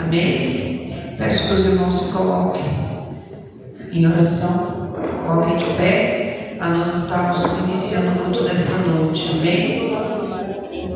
Amém? Peço que os irmãos se coloquem em oração, coloquem de pé, para nós estarmos iniciando o culto dessa noite. Amém?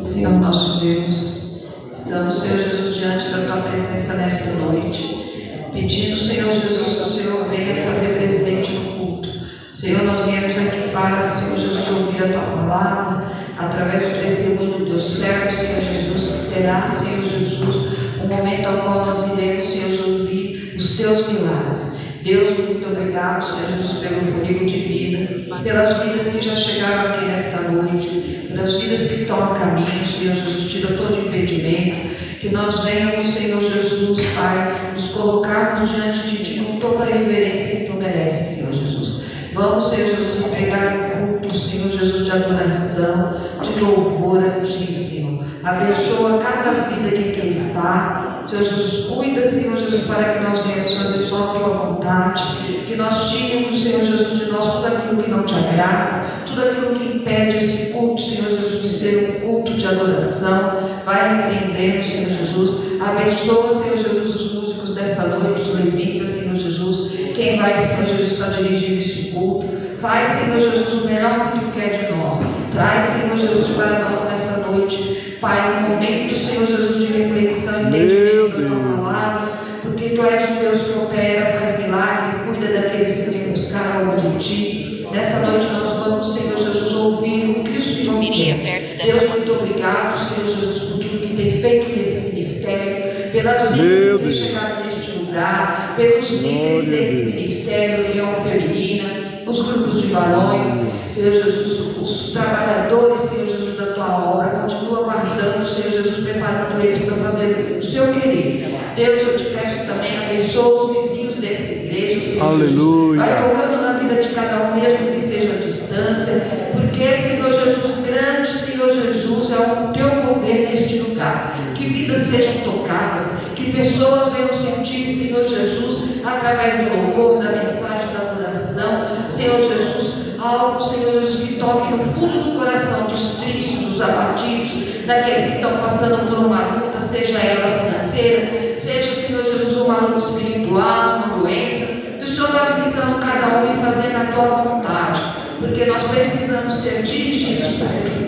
Senhor nosso Deus, estamos, Senhor Jesus, diante da Tua presença nesta noite, pedindo, Senhor Jesus, que o Senhor venha fazer presente no culto. Senhor, nós viemos aqui para, Senhor Jesus, ouvir a Tua palavra, através do testemunho do Teu servo, Senhor Jesus, que será, Senhor Jesus, o momento ao qual nós iremos, Senhor Jesus, ouvir os Teus milagres. Deus, muito obrigado, Senhor Jesus, pelo fôlego de vida, pelas vidas que já chegaram aqui nesta noite, pelas vidas que estão a caminho, Senhor Jesus, tira todo impedimento, que nós venhamos, Senhor Jesus, Pai, nos colocarmos diante de Ti com toda a reverência que Tu mereces, Senhor Jesus. Vamos, Senhor Jesus, entregar o culto, Senhor Jesus, de adoração, de louvor a Ti, Senhor. Abençoa cada vida que aqui está. Senhor Jesus, cuida, Senhor Jesus, para que nós venhamos fazer só a Tua vontade, que nós tiremos, Senhor Jesus, de nós tudo aquilo que não Te agrada, tudo aquilo que impede esse culto, Senhor Jesus, de ser um culto de adoração. Vai repreendendo, Senhor Jesus. Abençoa, Senhor Jesus, os músicos dessa noite, os levitas, Senhor Jesus. Quem vai, Senhor Jesus, estar dirigindo esse culto. Faz, Senhor Jesus, o melhor que Tu quer de nós. Traz, Senhor Jesus, para nós nessa noite, Pai, um momento, Senhor Jesus, de reflexão e entendimento da Tua palavra, porque Tu és o Deus que opera, faz milagre, cuida daqueles que vêm buscar algo de Ti. Nessa noite nós vamos, Senhor Jesus, ouvir o que o Senhor quer. Deus, muito obrigado, Senhor Jesus, por tudo que tem feito nesse ministério, pelas vidas que têm chegado neste lugar, pelos líderes desse ministério, União Feminina, os grupos de varões, Senhor Jesus, os trabalhadores, Senhor Jesus, da Tua obra, continua guardando, Senhor Jesus, preparando eles para fazer o Seu querer. Deus, eu Te peço também, abençoa os vizinhos dessa igreja, Senhor. Aleluia. Jesus. Vai tocando na vida de cada um, mesmo que seja à distância, porque, Senhor Jesus, grande, Senhor Jesus, é o Teu mover neste lugar. Que vidas sejam tocadas, que pessoas venham sentir, Senhor Jesus, através do louvor, da mensagem, da adoração, Senhor Jesus, algo, Senhor Jesus, que toque no fundo do coração dos tristes, dos abatidos, daqueles que estão passando por uma luta, seja ela financeira, seja, Senhor Jesus, uma luta espiritual, uma doença, que o Senhor vai visitando cada um e fazendo a Tua vontade, porque nós precisamos ser dirigidos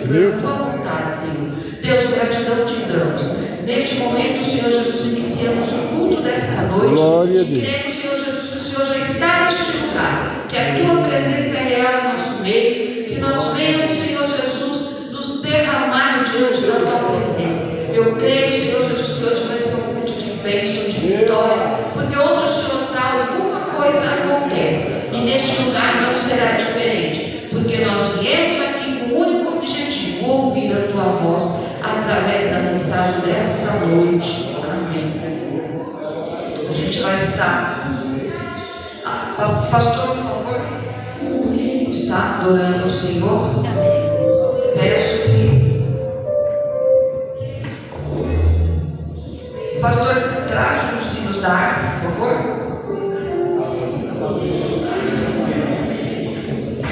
pela Tua vontade, Senhor. Deus, gratidão Te damos. Neste momento, Senhor Jesus, iniciamos o culto desta noite. Glória a Deus. E cremos, Senhor Jesus, que o Senhor já está neste lugar, que a Tua presença é real em nosso meio, que nós venhamos, Senhor Jesus, nos derramar diante da Tua presença. Eu creio, Senhor Jesus, que hoje vai ser um culto de bênção, de vitória, porque onde o Senhor está, alguma coisa acontece, e neste lugar não será diferente, porque nós viemos aqui com o único objetivo, ouvir a Tua voz, através da mensagem desta noite. Amém. A gente vai estar. Pastor, por favor, está adorando ao Senhor. Peço que o pastor traga os sinos da harpa, por favor.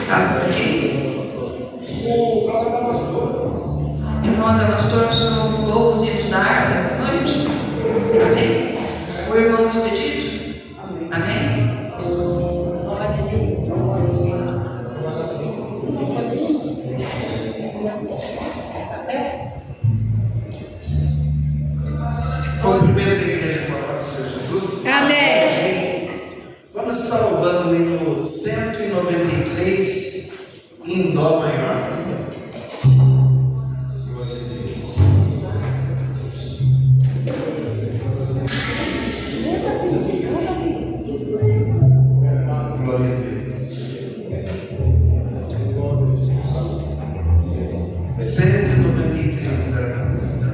Casa por aqui. O cara da pastora. Irmão Adamastor, o Senhor mudou os hinos da harpa essa noite? Amém? O irmão Expedito? Amém? Cumprimento a igreja com a paz do Senhor Jesus. Amém. Vamos estar louvando o hino 193 em Dó maior. Glória a Deus. 193 da cristã.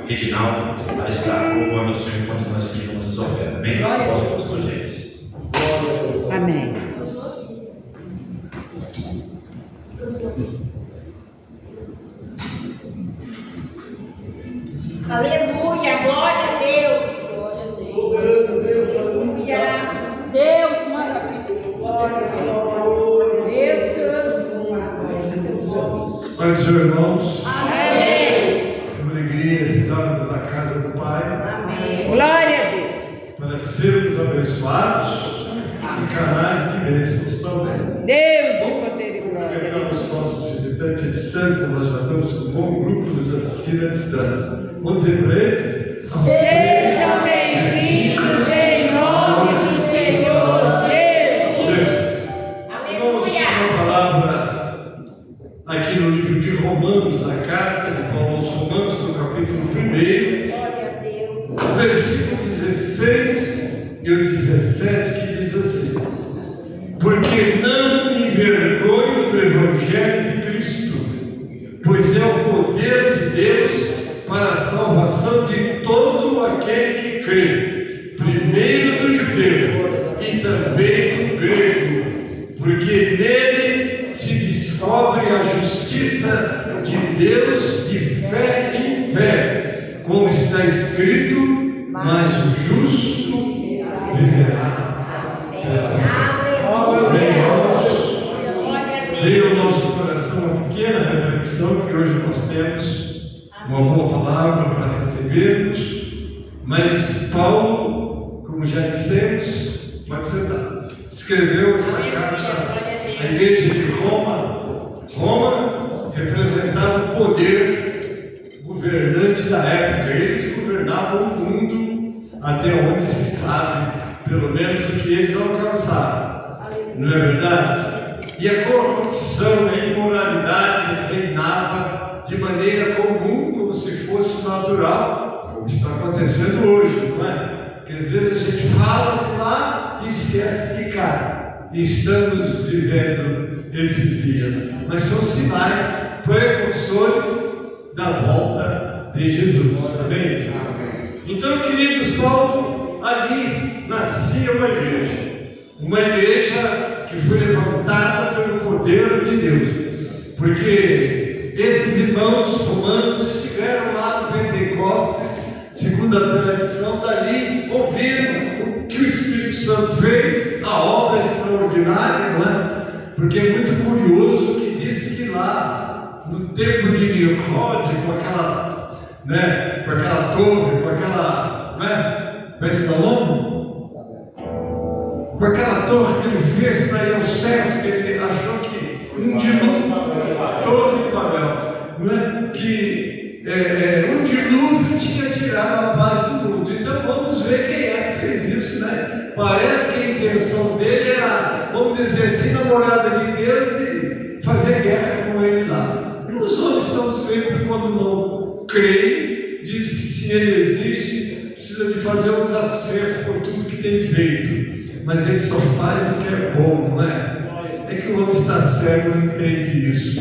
Reginaldo vai estar louvando o Senhor enquanto nós aqui vamos as ofertas. Amém? Após o pastor Gênesis. Amém. Aleluia, glória a Deus. Aleluia. Deus maravilhoso. Glória a Deus. Pai dos irmãos, Amém. alegria estarmos na casa do Pai, Amém. Glória a Deus. para sermos abençoados e canais de bênçãos também. Deus do poder e glória. Cumprimentar os nossos visitantes à distância, nós já estamos com um bom grupo nos assistindo à distância. Vamos dizer para eles? Sejam bem-vindos em nome do Senhor Jesus. Vamos uma palavra aqui no livro de Romanos, na carta de Paulo aos Romanos, no capítulo 1, Glória a Deus. o versículo 16 e o 17, que diz assim: porque não me envergonho do Evangelho de Cristo, pois é o poder de Deus para a salvação de todo aquele que crê, primeiro do judeu e também do grego, porque nele se descobre a justiça de Deus de fé em fé, como está escrito, mas o justo viverá. Veio ao nosso coração uma pequena reflexão que hoje nós temos uma boa palavra para recebermos, mas Paulo, como já dissemos, pode sentar, escreveu essa carta à igreja de Roma. Roma representava o poder governante da época. Eles governavam o mundo até onde se sabe, pelo menos o que eles alcançaram. Não é verdade? E a corrupção, a imoralidade reinava de maneira comum, como se fosse natural, como está acontecendo hoje, não é? Porque às vezes a gente fala de lá e esquece de cá. E estamos vivendo esses dias, mas são sinais precursores da volta de Jesus. Amém? Então, queridos, Paulo, ali nascia uma igreja que foi levantada pelo poder de Deus, porque esses irmãos romanos estiveram lá no Pentecostes, segundo a tradição, dali ouviram o que o Espírito Santo fez, a obra extraordinária, não é? Porque é muito curioso que diz que lá no templo de Nimrod, com aquela torre, com aquela, com aquela torre que ele fez para ir ao céu, que ele achou que um dilúvio, torre de Babel, que um dilúvio tinha tirado a paz do mundo. Então vamos ver quem é que fez isso, né? Parece que a intenção dele era, vamos dizer assim, namorada de Deus e fazer guerra com ele lá. Os homens estão sempre, quando não creem, diz que se ele existe, precisa de fazer uns acertos por tudo que tem feito, mas ele só faz o que é bom, não é? É que o homem está cego e não entende isso.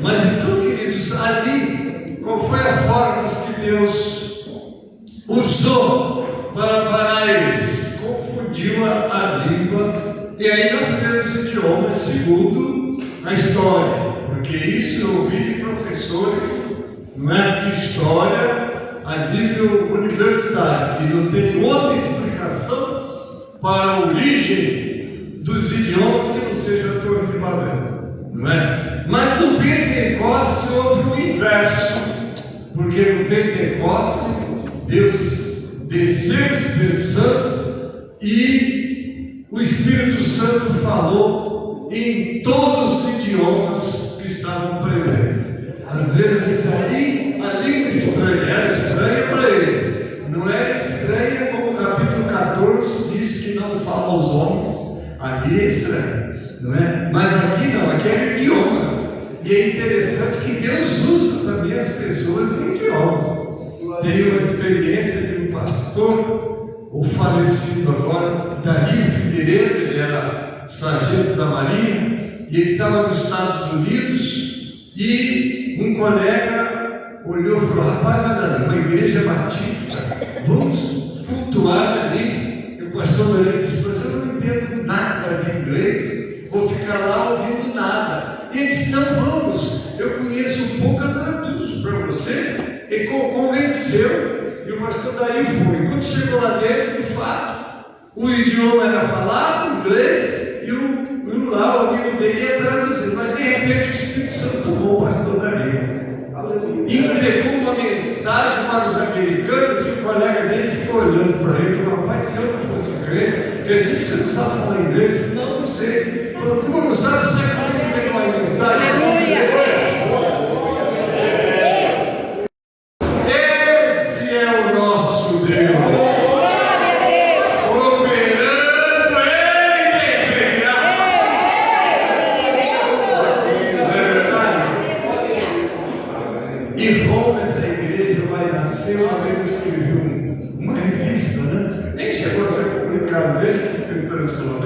Mas então, queridos, ali, qual foi a forma que Deus usou para parar eles? Confundiu a língua, e aí nasceram os idiomas segundo a história, porque isso eu ouvi de professores, não é, de história a nível universitário, que não tem outra explicação para a origem dos idiomas que não seja a Torre de Babel, não é? Mas no Pentecoste houve o inverso, porque no Pentecoste Deus desceu o Espírito Santo e o Espírito Santo falou em todos os idiomas que estavam presentes. Às vezes ali a língua estranha era estranha para eles, não era estranha como o capítulo 14 diz que não fala aos homens. Ali é estranho, não é? Mas aqui não, aqui é idiomas. E é interessante que Deus usa também as pessoas em idiomas. Tenho uma experiência de um pastor, o falecido agora, Dario Figueiredo, ele era sargento da Marinha, e ele estava nos Estados Unidos, e um colega olhou e falou: rapaz, olha, uma igreja batista, vamos cultuar ali. E o pastor Dorene disse: mas eu não entendo nada de inglês, vou ficar lá ouvindo nada. E ele disse: não, vamos, eu conheço um pouco, eu traduzo para você. E convenceu, e o pastor daí foi. Quando chegou lá dentro, de fato, o idioma era falado, inglês, e o amigo dele ia traduzir. Mas de repente o Espírito Santo tomou o pastor daí e entregou uma mensagem para os americanos, e o colega dele ficou olhando para ele e falou: rapaz, se eu não fosse crente, quer dizer que você não sabe falar inglês? Eu falei: não sei. Falou: como não sabe, você como pegar uma mensagem? Esse é o nosso Deus. Operando ele que integrar. Não é verdade? E Roma, essa igreja vai nascer. Uma vez eu escrevi uma revista, né? Nem chegou a ser publicado, veja que escritor eu sou.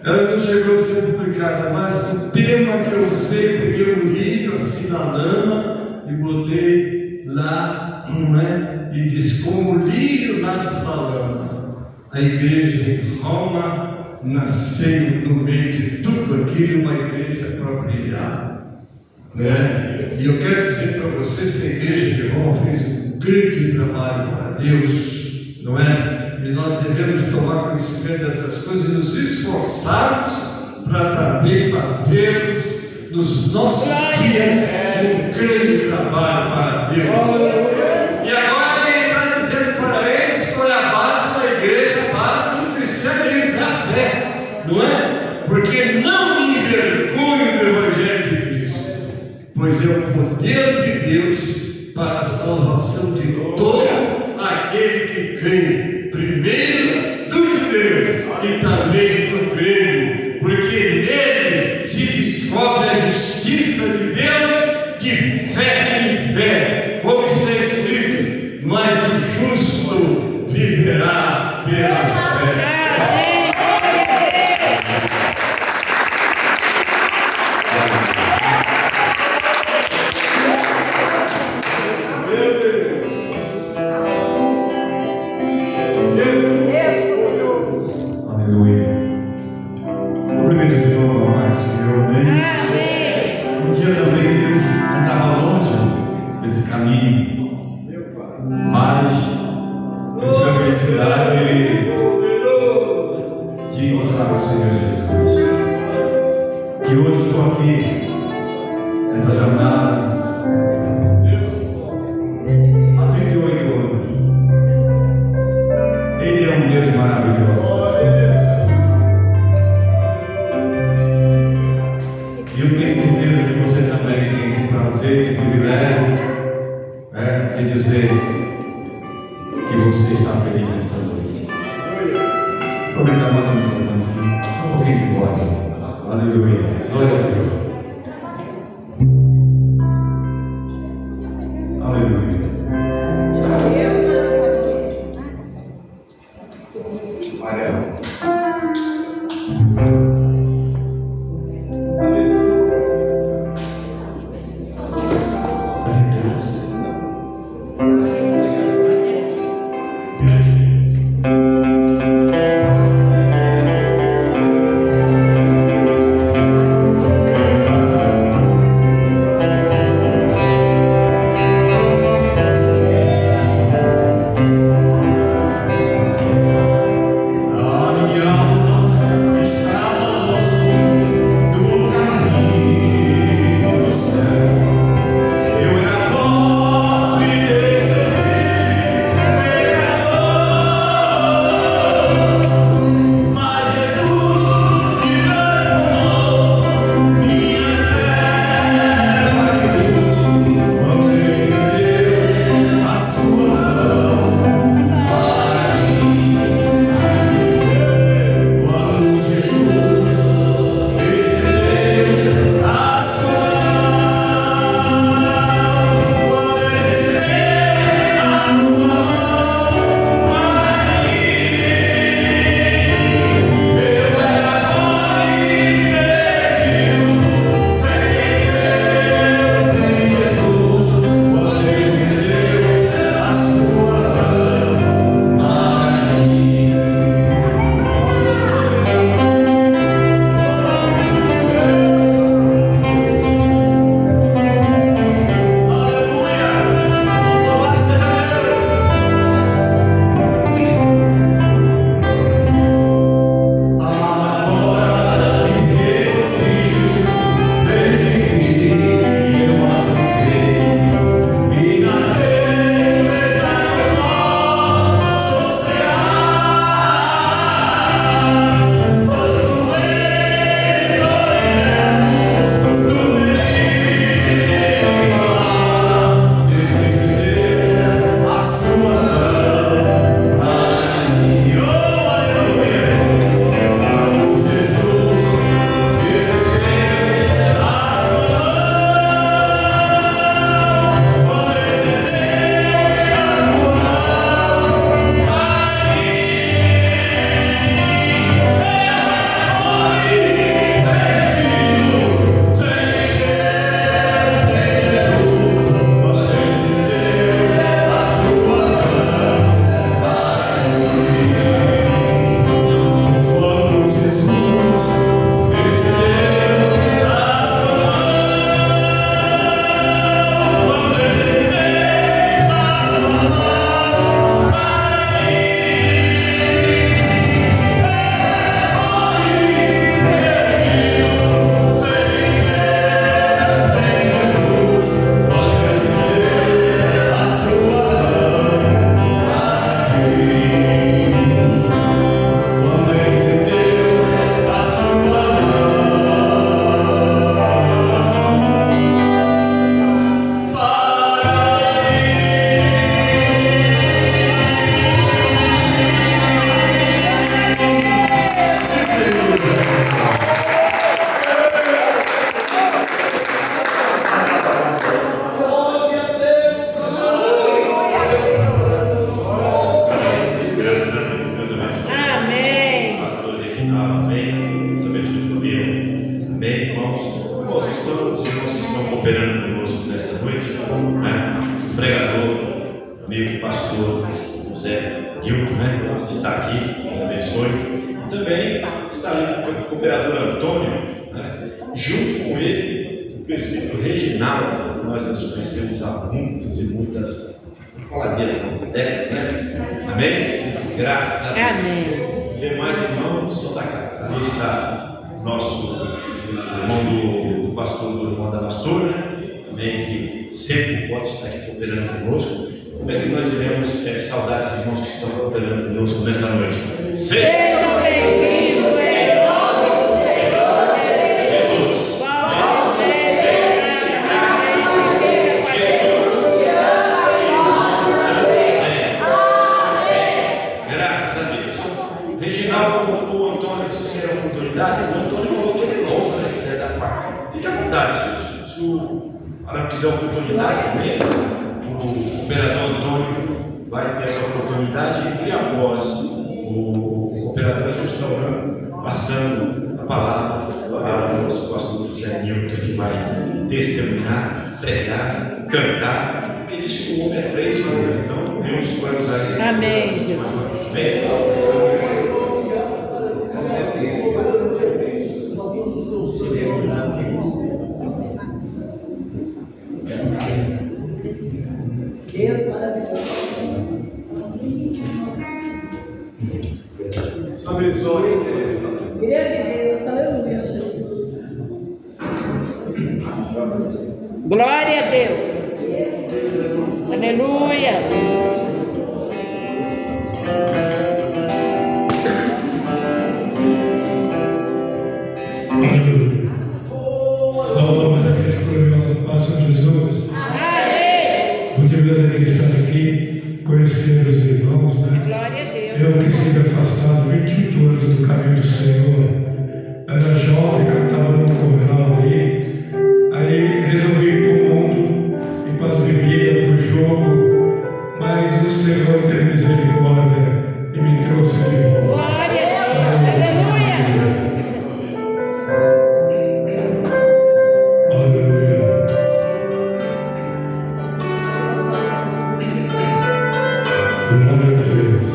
Ela não chegou a ser publicada, mas o tema que eu usei, peguei um livro assim na lama e botei lá, não é? E diz: como o lírio nasce na lama, a igreja em Roma nasceu no meio de tudo aquilo, uma igreja para brilhar, né? E eu quero dizer para vocês que a igreja de Roma fez um grande trabalho para Deus, não é? E nós devemos tomar conhecimento dessas coisas e nos esforçarmos para também fazermos nos nossos dias um grande trabalho para Deus. E agora ele está dizendo para eles qual é a base da igreja, a base do cristianismo, da fé, não é? Porque não me envergonho do Evangelho de Cristo, pois é o poder de Deus para a salvação de todo aquele que crê. Primeiro do judeu e também do grego, porque nele se descobre a justiça de Deus de fé em fé, como está escrito: mas o justo viverá pela fé. que estão cooperando conosco nesta noite, né? O pregador, amigo pastor José Hilton, né? Está aqui, nos abençoe. E também está ali o cooperador Antônio, né? Junto com ele, o presbítero Reginaldo. Nós nos conhecemos há muitas e muitas, não falar dias, não, décadas, né? Amém? Graças a Deus. Amém. Demais irmãos são da casa. Ali está nosso irmão do pastor, do irmão da pastora, amém, que sempre pode estar aqui cooperando conosco. Como é que nós iremos saudar esses irmãos que estão cooperando conosco nessa noite? Sejam bem-vindos em nome do Senhor Jesus. Vamos Graças a Deus. Reginaldo, o Antônio, vocês querem a oportunidade? O Antônio falou que ele louco, né? Que ele é da parte. Fique à vontade, se o Arão quiser a oportunidade, o operador Antônio vai ter essa oportunidade e após o operador nós vamos estar passando a palavra para o nosso pastor José Nilton, que vai testemunhar, pregar, cantar, porque ele disse que o homem é 3 horas, então Deus vai usar ele. Amém, Jesus. Deus maravilhoso. Abençoe. Grande Deus, aleluia, Jesus. Glória a Deus. Aleluia. Saudamos aqueles gloriosos paz São Jesus. Amém. Motivo da alegria estar aqui, conhecer os irmãos, né? Glória a Deus. Eu que estive afastado 28 anos do caminho do Senhor. Era jovem, cantava no coral ali. Aí resolvi ir para o mundo, ir para as bebidas, para o jogo. Mas o Senhor teve misericórdia e me trouxe de volta. Glória a Deus. Aleluia. Aleluia. Glória a Deus.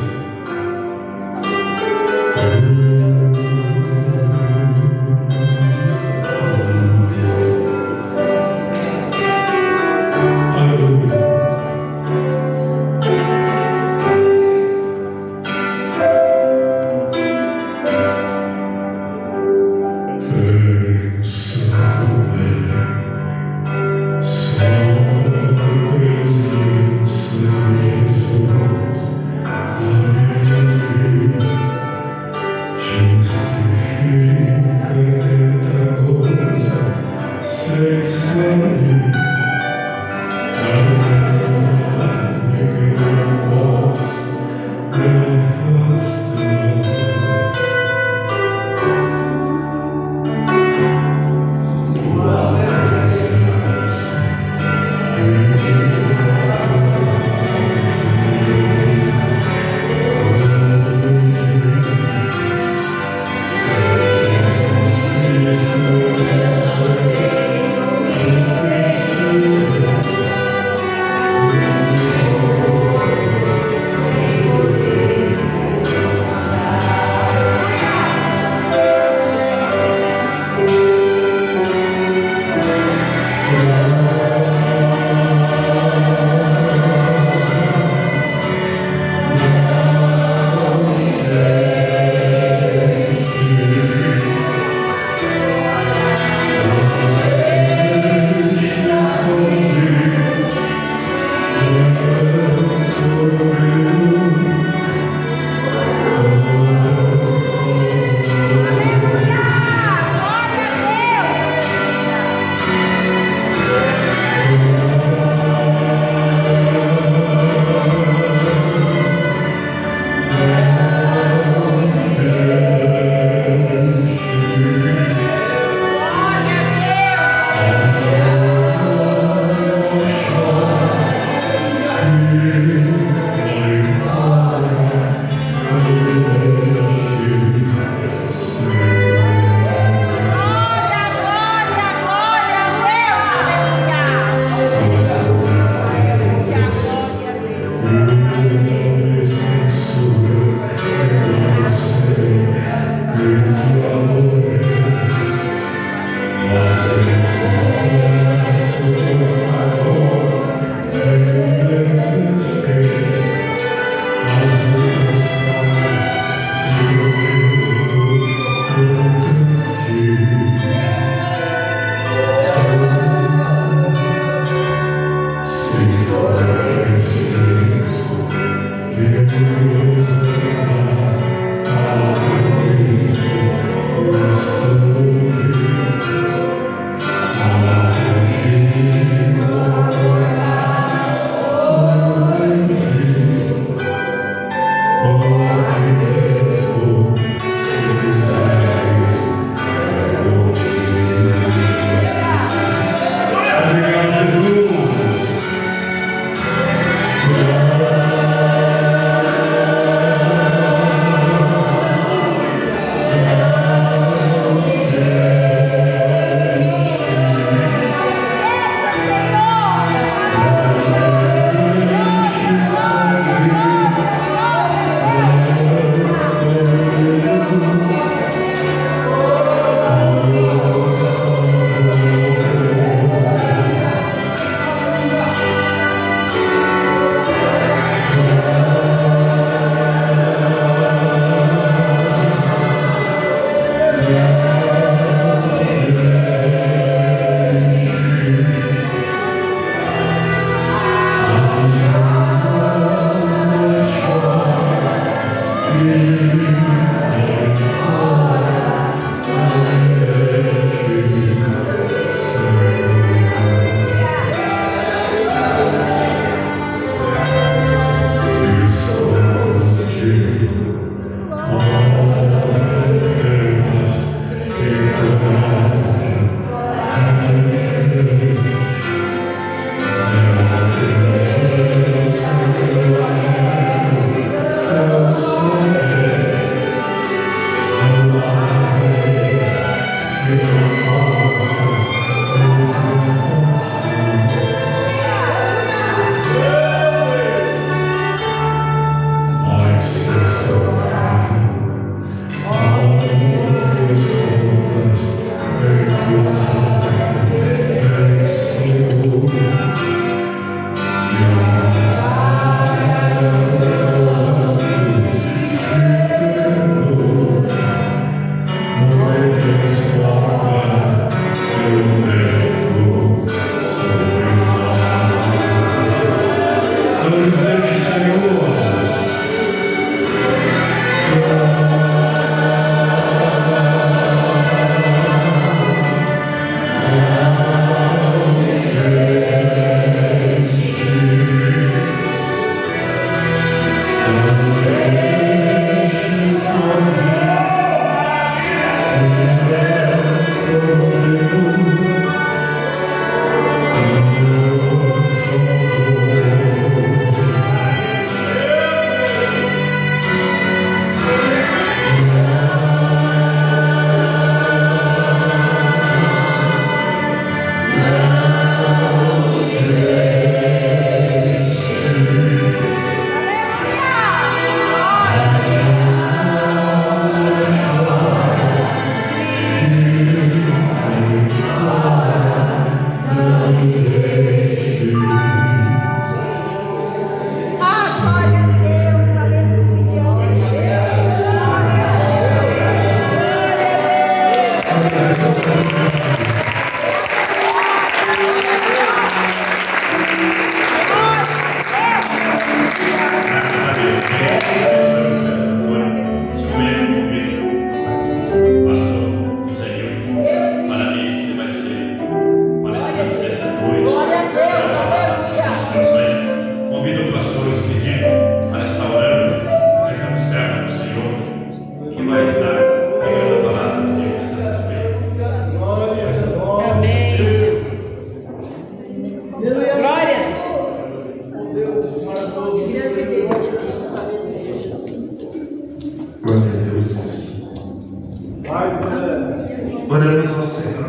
Oramos ao Senhor.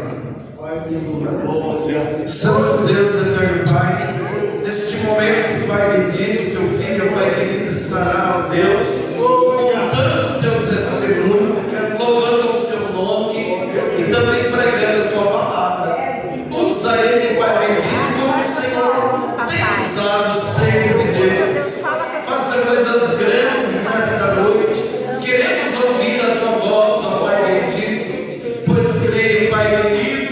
Santo Deus, eterno Pai, neste momento, Pai bendito, teu filho, Pai querido, estará, ó Deus, contando o teu testemunho, louvando o teu nome e também pregando a tua palavra. Usa ele, Pai bendito, como o Senhor tem usado sempre, Deus. Faça coisas grandes nesta noite. Queremos ouvir a tua voz, ó Pai bendito, pois creio, Pai querido,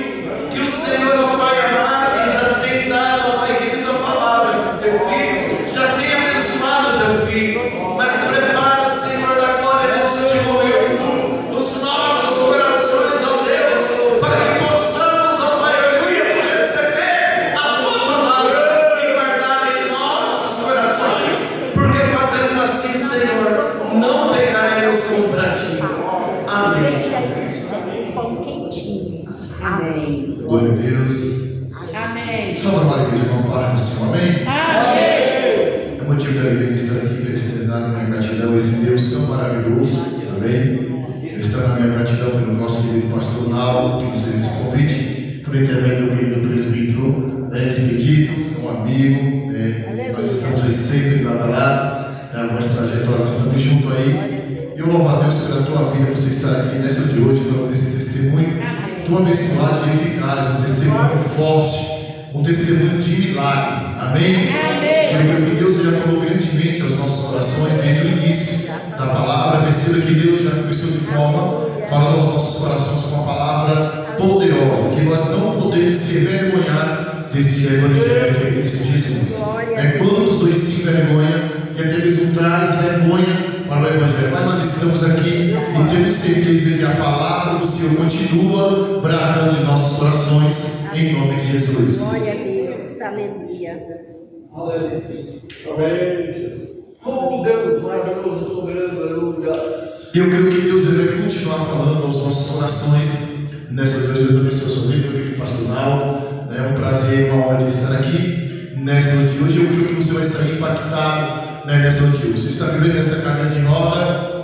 que o Senhor, ó Pai amado, já tem dado, ó Pai querido, a palavra do teu filho, já tem abençoado o teu filho, mas prepara, Senhor da glória, neste momento, os nossos corações, ó Deus, para que possamos, ó Pai querido, receber a tua palavra e guardar em nossos corações, porque fazendo assim, Senhor, não pecaremos contra ti. Amém. Amém. Glória a Deus. Amém. Só para a igreja, vamos falar no Senhor, amém? Amém. É motivo de alegria estar aqui, quero externar minha gratidão a esse Deus tão maravilhoso, amém? Quero externar minha gratidão pelo nosso querido pastor Naldo, que nos fez esse convite, por intermédio do meu querido presbítero, Expedito, um amigo, nós estamos aí sempre lado a lado, nossa trajetória, nós estamos junto aí, e eu louvo a Deus pela tua vida, por você estar aqui nessa de hoje, para ouvir esse testemunho, tão abençoado e eficaz, um testemunho forte, um testemunho de milagre, amém? Eu creio que Deus já falou grandemente aos nossos corações desde o início da palavra. Perceba que Deus já começou de forma falando aos nossos corações com uma palavra poderosa, que nós não podemos se envergonhar deste evangelho que é Cristo Jesus. Quantos hoje se envergonham e até mesmo traz vergonha para o evangelho, mas nós estamos aqui e temos certeza que a palavra do Senhor continua bradando em nossos corações, em nome de Jesus. Glória a Deus, aleluia. Aleluia. Oh Deus maravilhoso, soberano, aleluia. Eu creio que Deus vai continuar falando aos nossos corações nessa noite. Deus abençoe a sua vida, meu querido pastor Naldo. É um prazer, uma honra de estar aqui nessa noite de hoje. Eu creio que você vai sair impactado nessa noite de hoje. Você está vivendo nesta cadeira de roda.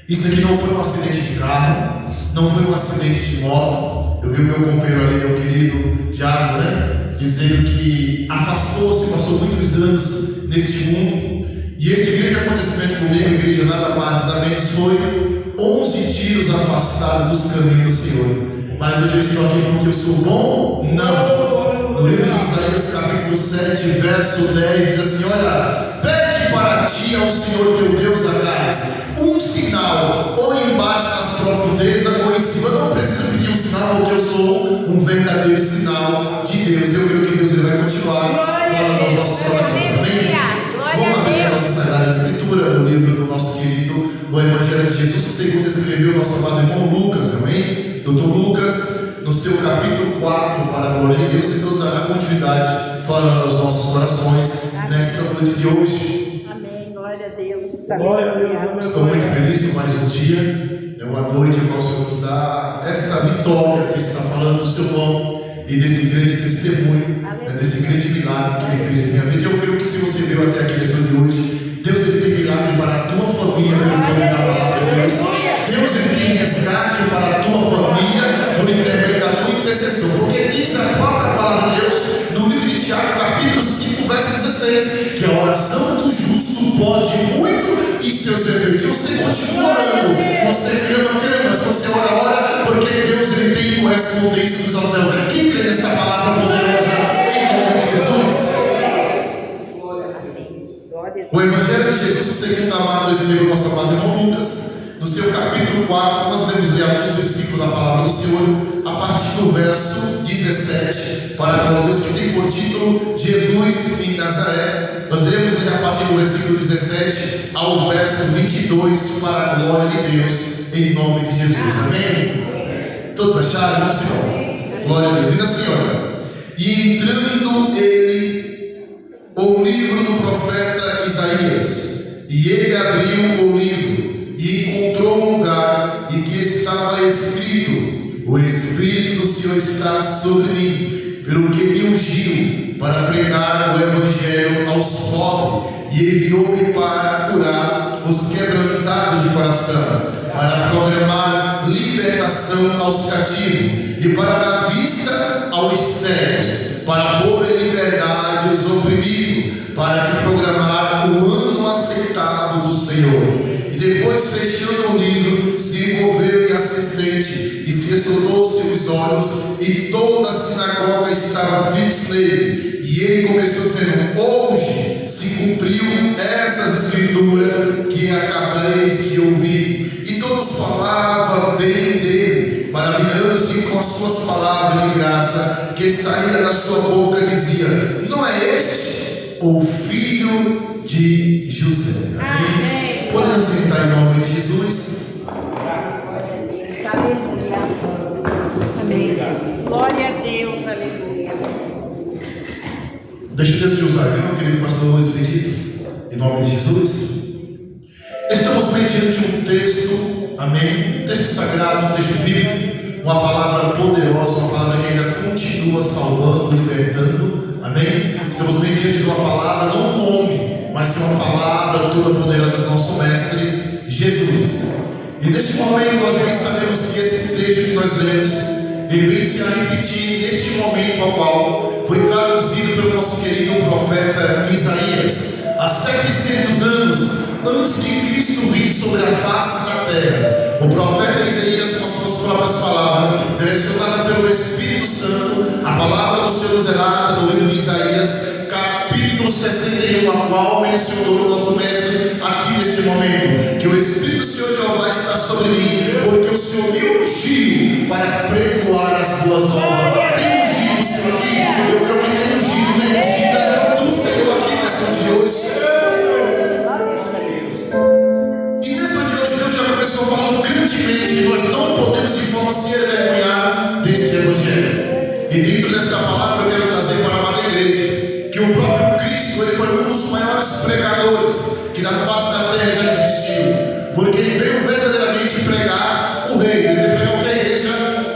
Isso aqui não foi um acidente de carro, não foi um acidente de moto. Eu vi o meu companheiro ali, meu querido Diabo, dizendo que afastou-se, passou muitos anos neste mundo. E este grande acontecimento comigo, igreja, nada mais, nada menos, foi 11 tiros afastados dos caminhos do Senhor. Mas hoje eu estou aqui porque eu sou bom? Não. No livro de Isaías, capítulo 7, verso 10, diz assim: olha, pede para ti ao Senhor teu Deus, Agares, um sinal, ou embaixo nas profundezas, ou em cima. Eu não preciso pedir um sinal, porque eu sou um verdadeiro sinal de Deus. Eu creio que Deus vai continuar falando aos nossos corações. Amém? Escritura, no livro do nosso querido, no Evangelho de Jesus, segundo escreveu o nosso amado irmão Lucas, amém? Doutor Lucas, no seu capítulo 4, para a glória de Deus, e Deus dará continuidade falando aos nossos corações nesta noite de hoje. Amém. Glória a Deus. Glória a Deus. Aleluia. Estou muito feliz com mais um dia. É uma noite em qual o Senhor nos dá esta vitória que está falando do seu nome e desse grande testemunho, desse grande milagre que Ele fez em minha vida. Eu creio que se você veio até aqui nessa de hoje, Deus ele tem milagre para a tua família pelo poder da palavra de Deus. Deus ele tem resgate para a tua família por intermédio da tua intercessão. Porque diz a própria palavra de Deus no livro de Tiago, capítulo 5, verso 16, que a oração do justo pode muito em seus efeitos. Se você continua orando, se você crê, se você ora, porque Deus ele tem correspondência dos altos céus. Quem crê nesta palavra poderosa em nome de Jesus? O Evangelho de Jesus, segundo amado, escreveu o nosso amado irmão Lucas, no seu capítulo 4, nós vamos ler alguns versículos da palavra do Senhor, a partir do verso 17, para a glória de Deus, que tem por título Jesus em Nazaré. Nós iremos ler a partir do versículo 17 ao verso 22, para a glória de Deus, em nome de Jesus. Amém? Todos acharam? Vamos embora. Glória a Deus. Diz assim, olha: e entrando ele o livro do profeta Isaías, e ele abriu o livro e encontrou um lugar em que estava escrito: o Espírito do Senhor está sobre mim, pelo que me ungiu para pregar o Evangelho aos pobres, e enviou-me para curar os quebrantados de coração, para proclamar libertação aos cativos e para dar vista aos cegos, para pôr em liberdade os oprimidos, para que proclamar o ano aceitável do Senhor. E depois, fechando o livro, se envolveu em assistente e se exornou seus olhos, e toda a sinagoga estava fixa nele. E ele começou dizendo: hoje se cumpriu essas escrituras que acabais de ouvir. E todos falavam bem dele, maravilhando-se com as suas palavras de graça que saíram da sua boca. Dizia: não é este o filho de José? Amém. Podemos sentar em nome de Jesus. Aleluia. Amém. Glória a Deus. Aleluia. Deixa Deus te usar, meu querido pastor Luiz Benedito, em nome de Jesus. Estamos mediante um texto, amém, um texto sagrado, um texto bíblico, uma palavra poderosa, uma palavra que ainda continua salvando, libertando, amém. Estamos mediante de uma palavra, não do homem, mas uma palavra toda poderosa do nosso mestre Jesus. E neste momento nós bem sabemos que esse texto que nós lemos, ele vem se a repetir neste momento ao qual foi traduzido pelo nosso querido profeta Isaías, há 700 anos antes que Cristo visse sobre a face da terra. O profeta Isaías, com as suas próprias palavras, direcionada pelo Espírito Santo, a palavra do Senhor zerada no livro de Isaías, capítulo 61, a qual mencionou o nosso mestre aqui neste momento, que o Espírito do Senhor Jeová está sobre mim, porque o Senhor me ungiu para pregoar as boas novas. Tem ungido o Senhor aqui? Eu creio que tem ungido, tem ungida do Senhor aqui nesta noite de hoje. E nesta noite de hoje Deus já começou falando grandemente que nós não podemos de forma se envergonhar deste Evangelho. E dentro desta palavra eu quero trazer para a amada igreja que o próprio Cristo ele foi um dos maiores pregadores que na face da terra já existiu, porque ele veio verdadeiramente pregar o reino. Ele veio pregar o que é a igreja?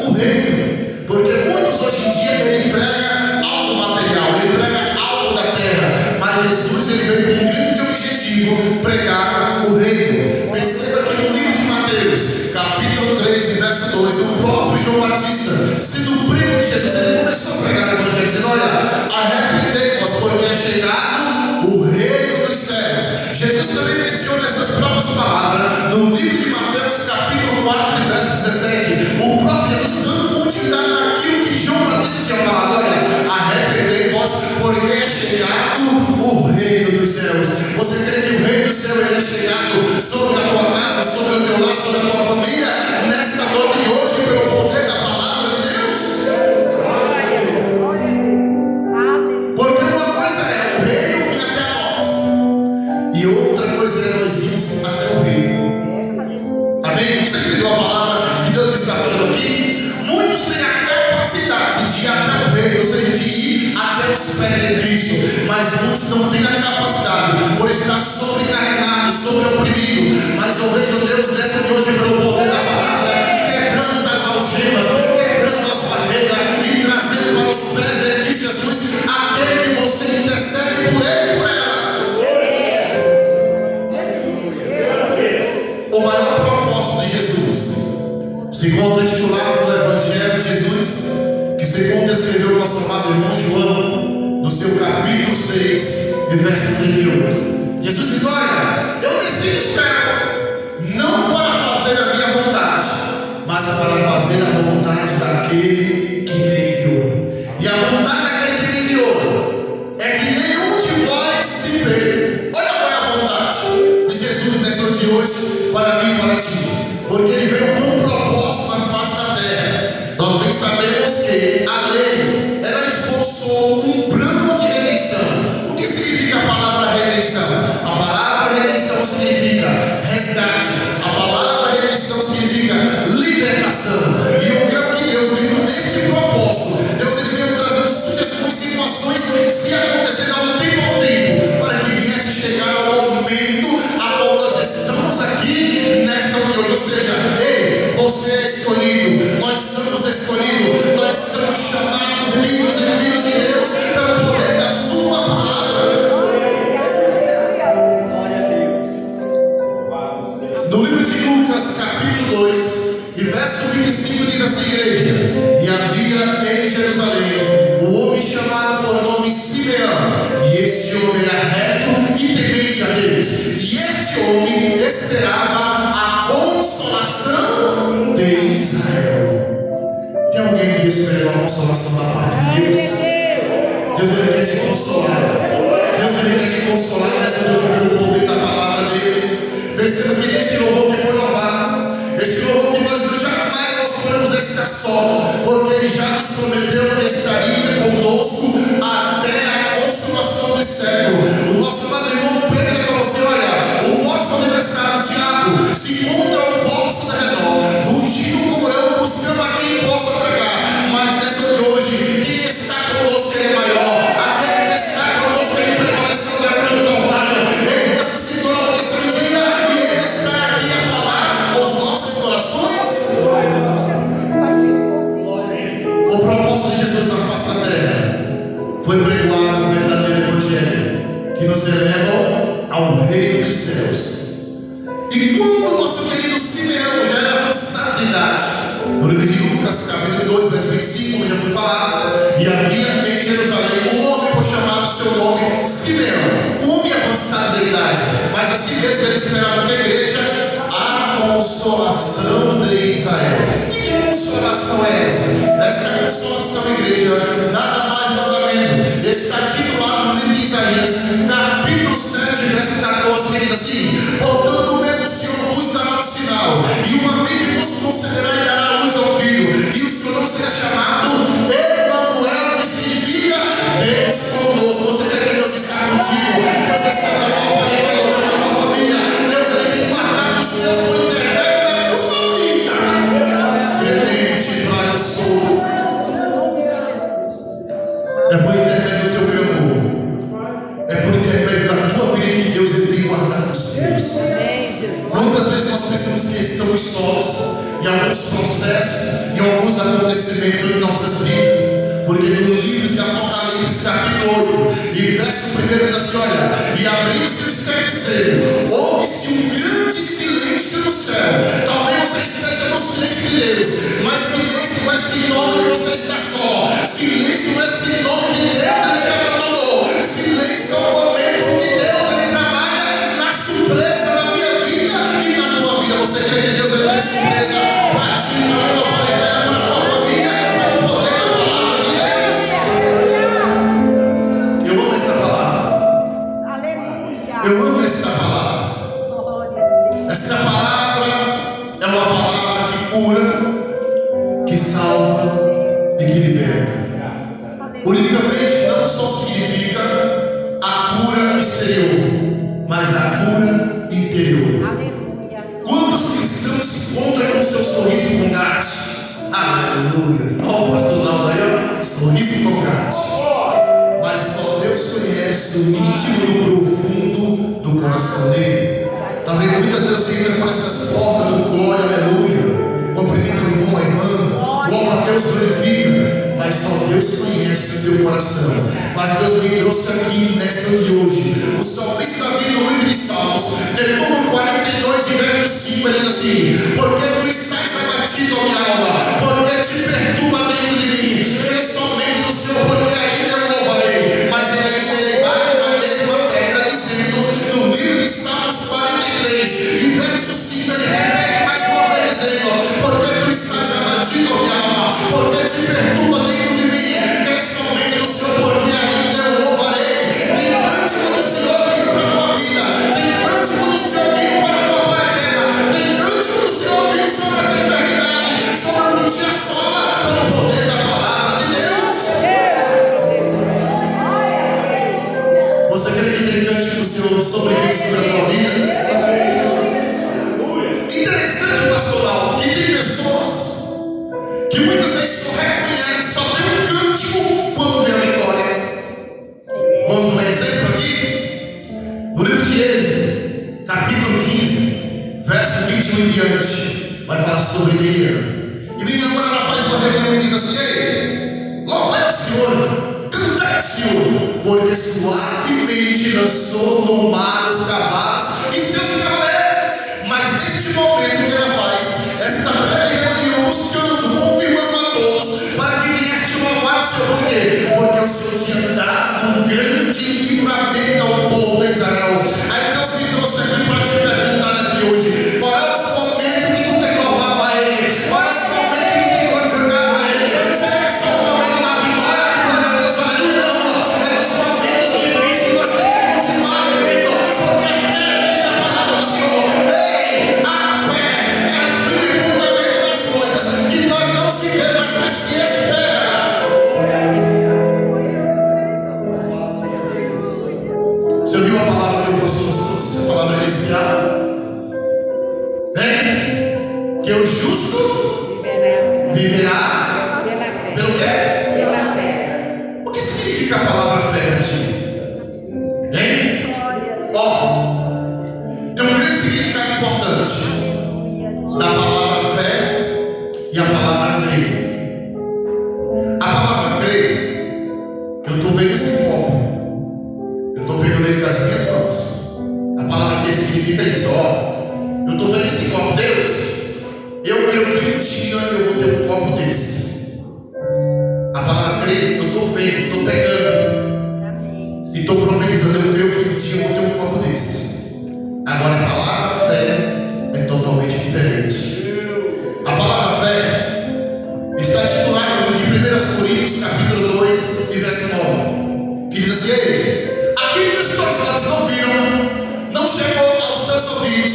O reino. Porque muitos hoje em dia ele prega algo material, ele prega algo da terra, mas Jesus ele veio com um grande objetivo: pregar o reino. Perceba que no livro de Mateus, capítulo 3, verso 2, o próprio João Batista, sendo primo de Jesus, ele começou a pregar o evangelho, dizendo: olha, arrependei-vos, porque é chegado o reino dos céus. Jesus também menciona essas próprias palavras no livro de Mateus, capítulo 4, verso 17. O próprio Jesus dando continuidade naquilo que João Batista tinha falado: olha, arrependei-vos, porque é chegado o reino dos céus. Você crê que o reino dos céus ele é chegado sobre a tua casa, sobre o teu lar, sobre a tua família, nesta noite de hoje, pelo poder da palavra de Deus? Porque uma coisa é o reino vir até nós, e outra coisa pés de Cristo, mas muitos não têm a capacidade, por estar sobrecarregado, sobreoprimido. Mas eu vejo Deus nessa de hoje pelo poder da palavra, quebrando as algemas, quebrando as barreiras e trazendo para os pés de Cristo Jesus aquele que você intercede por ele e por ela. O maior propósito de Jesus se encontra titulado no Evangelho de Jesus, que segundo escreveu o nosso amado irmão João, no seu capítulo 6, e verso 38. Jesus diz: olha, eu desci do céu, não para fazer a minha vontade, mas para fazer a vontade daquele que me enviou. E a vontade daquele que me enviou é que nenhum de vós se perca. Olha qual é a vontade de Jesus nessa noite de hoje, para mim e para ti, porque ele veio com um propósito na face da terra. Nós bem sabemos que a lei, ela esboçou um plano de redenção. O que significa a palavra redenção? A palavra redenção significa resgate. A palavra redenção significa libertação. E eu creio que Deus, dentro deste propósito, Deus ele veio trazendo sugestões, situações, se acontecer ao tempo, para que viesse chegar ao momento a qual nós estamos aqui nesta noite hoje. Ou seja, ei, você é escolhido, nós somos escolhidos, nós somos chamados filhos e filhos de Deus pelo poder da sua palavra. No livro de Lucas, capítulo 2, e verso 25, diz assim, igreja: e havia em Jerusalém um homem chamado por nome Simeão, e este homem era reto e temente a Deus, e este homem esperava a consolação de Israel. Tem alguém que espera a consolação da parte de Deus? Deus ele quer te consolar. Deus ele quer te consolar nessa noite pelo poder da palavra dele. Perceba que neste louvor que foi louvado, este louvor que nós jamais nós podemos estar só, porque ele já nos prometeu que estaria conosco até a consumação do século. O nosso amado irmão Pedro falou assim: olha, o vosso aniversário, Tiago, se encontra ao vosso redor, rugindo como eu, buscando a quem possa tragar. Mas nessa de hoje, quem está conosco, ele é maior. Aquele que está conosco, ele prevaleceu da cruz do Calvário. Ele ressuscitou ao terceiro dia, e ele está aqui a falar aos nossos corações. O propósito de Jesus na face da terra foi pregoar o verdadeiro evangelho que nos eleva ao reino dos céus. E quando o nosso querido Simeão já era avançado de idade, no livro de Lucas, capítulo 2, verso 25, como já foi falado, e havia em Jerusalém um homem por chamado seu nome Simeão, um homem avançado de idade, mas assim mesmo ele esperava da igreja a consolação de Israel. E que consolação é essa? Esta consolação, igreja, nada mais, nada menos, está titulado no livro de Isaías, capítulo 7, verso 14, que diz assim: portanto, mesmo o Senhor vos dará um sinal, e uma vez vos concederá e dará a luz ao filho, e o seu nome será chamado Emanuel, que significa Deus conosco. Você crê que Deus está contigo? Deus está na tua parede, na tua família. Deus ele tem guardado os teus por intermédio da tua vida. Credente, traga soul. É por intermédio do teu clamor, é por intermédio da tua vida que Deus ele tem guardado os teus. Muitas vezes nós pensamos que estamos sós em alguns processos, em alguns acontecimentos em nossas vidas, porque no livro de Apocalipse, capítulo 8, e verso 1 diz assim: olha, e abriu-se os sete selos, houve-se um grande silêncio no céu. Talvez você esteja no silêncio de Deus, mas silêncio não é sinônimo que você está só. Silêncio não é sinônimo que Deus ele te abandonou. Silêncio é o momento que Deus ele trabalha na surpresa na minha vida e na tua vida. Você crê que Deus ele tem surpresa para ti, para a tua parentela, para a tua família, pelo poder da palavra de Deus? Eu amo esta palavra. Aleluia. Eu amo esta palavra. Esta palavra é uma palavra que cura, que salva e que liberta. Unicamente não só significa a cura exterior, mas a cura interior. Aleluia. Quantos cristãos se encontram com seu sorriso com gás? Aleluia. Ó, o pastor Naldo aí, ó, sorriso com gás. Mas conhece o íntimo e o profundo do coração dele. Talvez muitas vezes você entra por essas portas do glória, aleluia, cumprimenta o irmão, a irmã, louva a Deus, glorifica, mas só Deus conhece o teu coração. Mas Deus me trouxe aqui nesta de hoje. O salmista Davi, no livro de Salmos, no número 42, verso 5, ele diz assim: porque tu estás abatido, ó minha alma, porque te perturba dentro de mim, crê somente no Senhor, porque ainda eu louvarei. Mas ele ainda bate na mesma tecla, dizendo, no livro de Salmos 43, e verso 5, ele repete mais uma vez, dizendo: porque tu estás abatido, ó minha alma, porque te perturba dentro de mim, crê somente no Senhor, porque ainda eu louvarei. Tem cântico do Senhor vindo para a tua vida, tem cântico do Senhor vindo para a tua quarentena, tem cântico do Senhor vindo sobre essa enfermidade, sobre o que te assola, pelo poder da palavra de Deus. Você crê que tem cântico do Senhor sobre a tua vida? Interessante, pastor Lauro, que tem pessoas que muitas vezes só reconhecem, só tem um cântico quando vê a vitória. Vamos dar um exemplo aqui? No livro de Êxodo, capítulo 15, verso 21 em diante, vai falar sobre Miriam. E Miriam agora ela faz uma reunião e diz assim: ei, louvai ao Senhor, cantai ao Senhor, porque suavemente lançou no mar os cavalos e seus cavaleiros. Mas neste momento que ela faz esta breve reunião, buscando, confirmando a todos, para que viesse louvar o Senhor. Por quê? Porque o Senhor tinha dado um grande livramento ao povo de Israel. Aí Deus me trouxe aqui para te perguntar nesse hoje: qual é o momento que tu tem louvado a Ele? Qual é o momento que tu tem glorificado a Ele? Será que é só o momento da vitória que glória a Deus, aleluia? Não, é nos momentos difíceis que nós temos que continuar crendo, porque a fé é a palavra do Senhor. Ei, a fé é a firme fundamento das coisas que nós não se vemos, mas se espera. Você ouviu a palavra que eu trouxe, a palavra inicial? Que o justo viverá pelo quê? Pela fé. O que significa a palavra fé para ti? Tem um grande significado importante da palavra fé e a palavra crer. A palavra crer, eu estou vendo esse copo, eu estou pegando ele com as minhas mãos. A palavra crer significa isso, eu estou vendo esse copo, Deus, eu creio que um dia eu vou ter um copo desse. A palavra crer, eu estou vendo, estou pegando e estou profetizando, eu creio que um dia eu vou ter um copo desse. Agora a palavra fé é totalmente diferente. A palavra fé está titulada no livro de 1 Coríntios, capítulo 2, e verso 9, que diz assim: ei, aquilo que os teus olhos não viram, não chegou aos teus ouvidos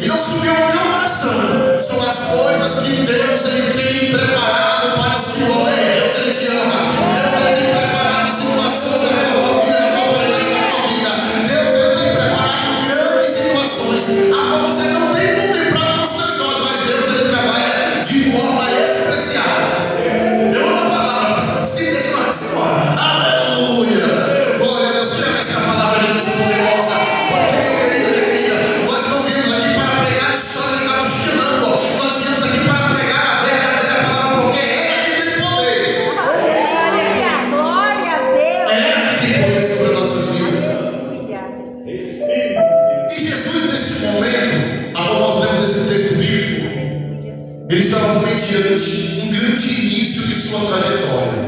e não subiu ao teu coração, são as coisas que Deus ele tem preparado para os que o amem. Deus ele te ama, Deus ele tem preparado situações na tua família, na tua família, na tua vida. Deus ele tem preparado grandes situações a qual você não tem contemplado com os teus olhos, mas Deus ele trabalha de forma especial. Eu amo a palavra, se deixa lá de fora. Aleluia! Glória a Deus, que é esta palavra de Deus poderosa. Porque, meu querido, minha querida, nós não viemos aqui para pregar a história de Galoxia, não. Nós viemos aqui para pregar a verdadeira palavra, porque é ela que tem poder. Glória a Deus. É ela que tem poder sobre as nossas vidas. Aleluia. E Jesus, nesse momento, a qual nós lemos esse texto bíblico, ele estava mediante um grande início de sua trajetória.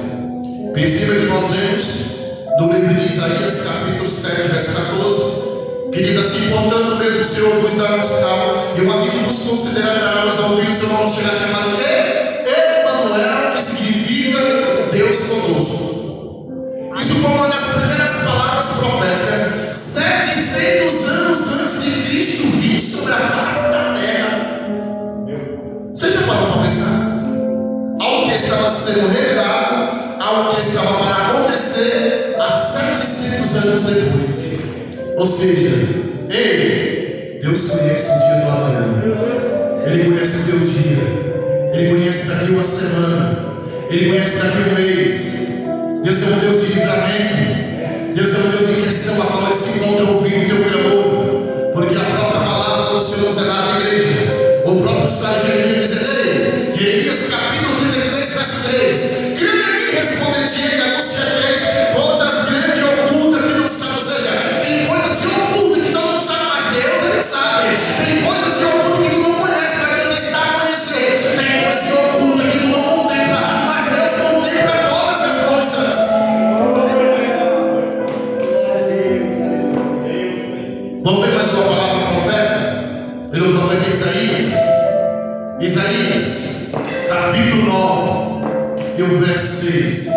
Perceba que nós lemos do livro de Isaías, capítulo 7, verso 14, que diz assim: portanto, mesmo o Senhor vos dará calma, e uma vez vos considerará os ouvidos, o seu nome será chamado quê? Emanuel, que significa Deus conosco. Isso foi uma das primeiras palavras proféticas, 700 anos antes de Cristo vir sobre a face da terra. Você já parou para pensar? Algo que estava sendo revelado, algo que estava para acontecer há 700 anos depois. Ou seja, ei, Deus conhece o dia do amanhã, Ele conhece o teu dia, Ele conhece daqui uma semana, Ele conhece daqui um mês. Deus é um Deus de livramento, Deus é um Deus de questão Isaías, capítulo 9, e o verso 6,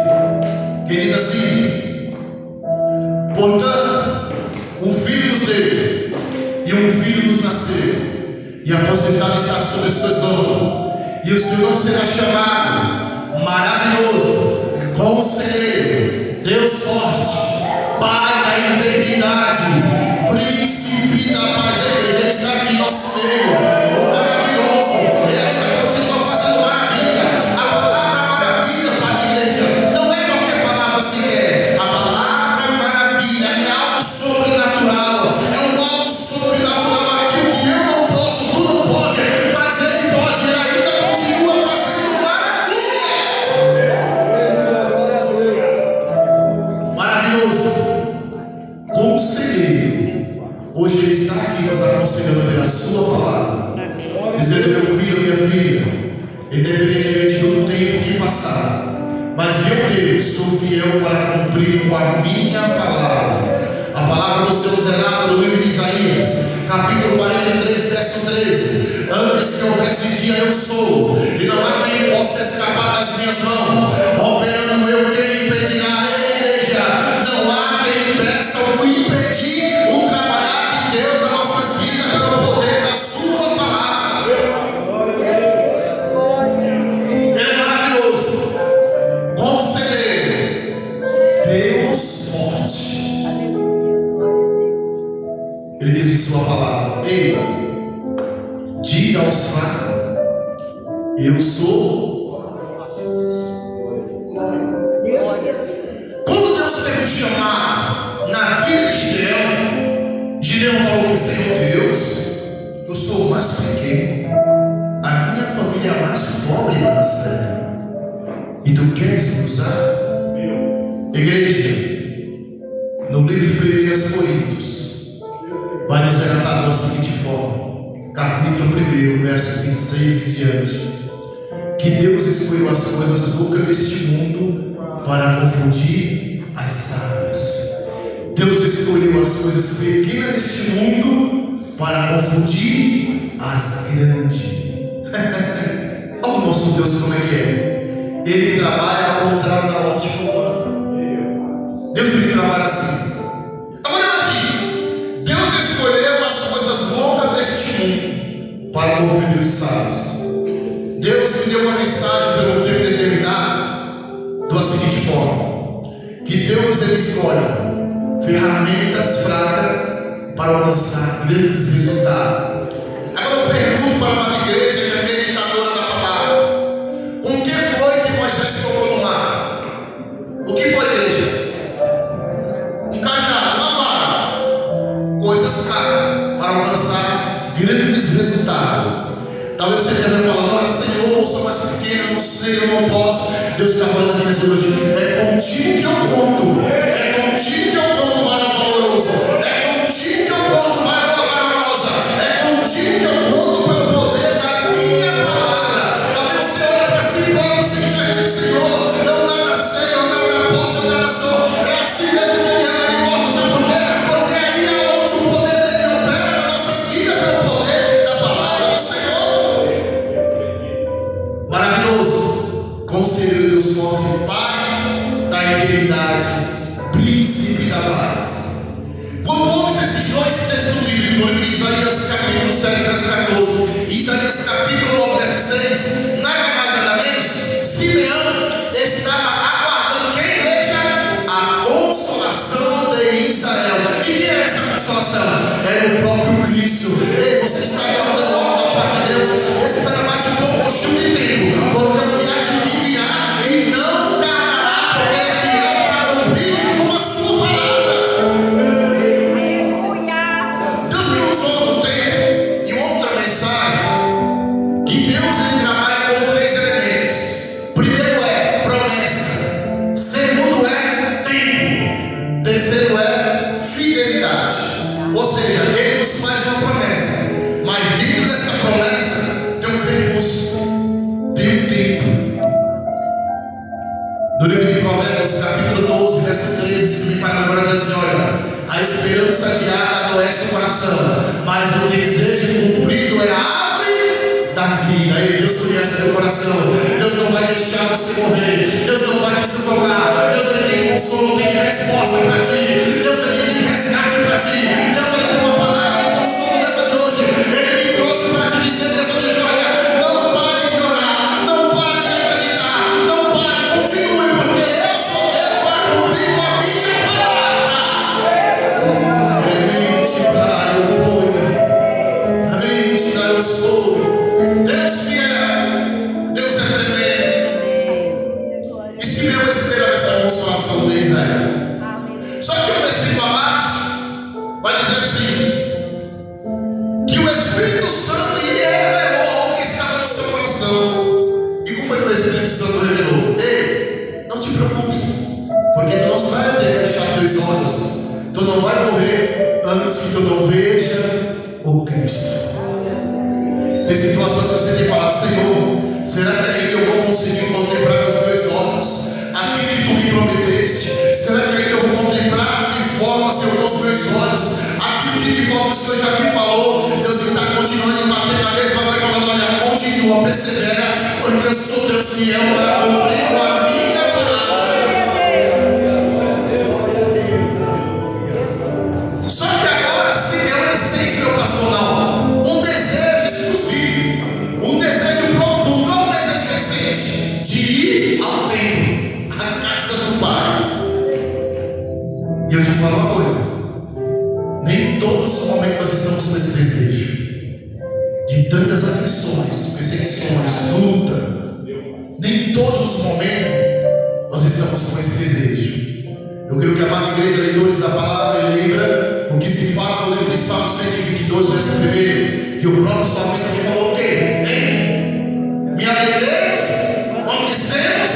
que diz assim: portanto, um filho nos deu, e um filho nos nasceu, e a potestade está sobre os seus ombros, e o seu nome será chamado Maravilhoso, Conselheiro, Deus Forte, Pai da Eternidade, Príncipe da Paz. A igreja, Ele está aqui em nosso meio, o maravilhoso, Ele ainda continua fazendo maravilha. A palavra maravilha para a igreja não é qualquer palavra sequer. A palavra maravilha é algo sobrenatural, é um algo sobrenatural. Aquilo que eu não posso, tu não pode, mas Ele pode. Ele ainda continua fazendo maravilha. Maravilhoso, Conselheiro. Hoje Ele está aqui nos aconselhando pela Sua palavra, dizendo: meu filho, minha filha, independentemente do tempo que passar, mas eu, Deus, sou fiel para cumprir com a minha palavra. A palavra do Senhor zelada no livro de Isaías, capítulo 43, verso 13: antes que houvesse dia, eu sou, e não há quem possa escapar das minhas mãos. Operando eu, quem impedirá? A igreja, não há quem impeça ou impedir o trabalhar de Deus nas nossas vidas pelo poder da Sua palavra. Ele é maravilhoso, Conselheiro, Deus forte. Ele diz em Sua palavra: ei, diga aos fracos, eu sou. Quando Deus teve um chamado na vida de Gideão, Gideão falou com Senhor: Deus, eu sou o mais pequeno, a minha família é a mais pobre da nação, e tu queres me usar? Igreja, no livro de 1 Coríntios, vai nos relatar da seguinte forma, capítulo 1, verso 26 e diante: que Deus escolheu as coisas loucas deste mundo para confundir as sábias. Deus escolheu as coisas pequenas deste mundo para confundir as grandes. Olha o nosso Deus como é que é. Ele trabalha ao contrário da ótica humana. Deus, ele trabalha assim. Agora imagine, Deus escolheu as coisas loucas deste mundo para confundir os sábios. Deus me deu uma mensagem pelo tempo determinado da seguinte forma: que Deus, ele escolhe ferramentas fracas para alcançar grandes resultados. Agora eu pergunto para uma igreja que é meditadora da palavra: com que foi que Moisés tocou no mar? O que foi, igreja? Um cajado, uma vara, coisas fracas para alcançar grandes resultados. Talvez você esteja falando: olha, Senhor, eu sou mais pequeno, eu não sei, eu não posso. Deus está falando aqui nessa hoje: é contigo que eu conto, é contigo que eu conto, varão valoroso, é contigo que eu conto, varão valorosa, é contigo que eu conto pelo poder da minha palavra. Talvez você olhe para si próprio, você já diz: Senhor, eu nada sei, eu nada posso, eu nada sou. É assim mesmo que Ele anda de volta, sabe por quê? Porque aí é onde o poder dele opera nas nossas vidas, pelo poder da palavra do Senhor. Maravilhoso, Conselheiro, Deus forte, Pai da eternidade, Príncipe da paz. Quando ouvimos esses dois textos bíblicos, no livro de Isaías capítulo 7, verso 14, e Isaías capítulo 9, verso 6, nada mais nada menos, Simeão estava aguardando que a igreja? A consolação de Israel. E quem era essa consolação? Era o próprio Cristo. Ei, você está aguardando algo da parte de Deus? Espera mais um pouco de tempo, porque o que há de vir virá e não tardará, porque Ele é fiel para cumprir com a Sua palavra. Deus me usou no tempo em outra mensagem que Deus, ele trabalha com 3 elementos. Primeiro é promessa, segundo é tempo, terceiro é fidelidade. Ou seja, Ele nos faz uma promessa, mas dentro dessa promessa tem um percurso, tem um tempo. No livro de Provérbios, capítulo 12, verso 13, que me fala na hora da senhora: a esperança adiada adoece o coração, mas o desejo cumprido é a árvore da vida. endurece teu coração. Deus não vai deixar você morrer. Deus não vai te sufocar. Deus ele tem consolo, tem resposta para ti. Deus ele tem resgate para ti. Deus ele tem uma palavra de consolo nessa de hoje. Ele me trouxe para te dizer nessa de hoje: olha, não pare de orar, não pare de acreditar, não pare, continue, porque eu sou Deus para cumprir com a minha palavra. Amém, tirar o povo. Amém, tirar o solo. Deus fiel, Deus é tremendo. E se eu esperar esta consolação de Israel. Só que o versículo abaixo vai dizer assim: que o Espírito Santo lhe revelou o que estava no seu coração. E como foi que o Espírito Santo revelou? Ei, não te preocupes, porque tu não vai ter fechado teus olhos. Tu não vai morrer antes que tu não veja o Cristo. Tem situações que você tem que falar: Senhor, será que ainda eu vou conseguir contemplar com os meus olhos aquilo que tu me prometeste? Será que ainda eu vou contemplar de forma, Senhor, com os meus olhos aquilo que de forma o Senhor já me falou? Deus está continuando a bater na mesma vez, falando: olha, continua, persevera, porque eu sou Deus fiel para cumprir com a minha palavra. Só que agora, se eu sente, meu pastor, não, um desejo exclusivo, um desejo profundo, não um desejo recente, de ir ao templo, à casa do Pai. E eu te falo uma coisa: nem todos os momentos nós estamos com esse desejo, de tantas aflições, perseguições, luta. Nem todos os momentos nós estamos com esse desejo. Eu creio que a amada igreja, leitores da palavra, lembra o que se fala no livro de Salmo 122, verso 1, que o próprio salmista me falou o quê? Hein? Me alegremos, vamos dissemos,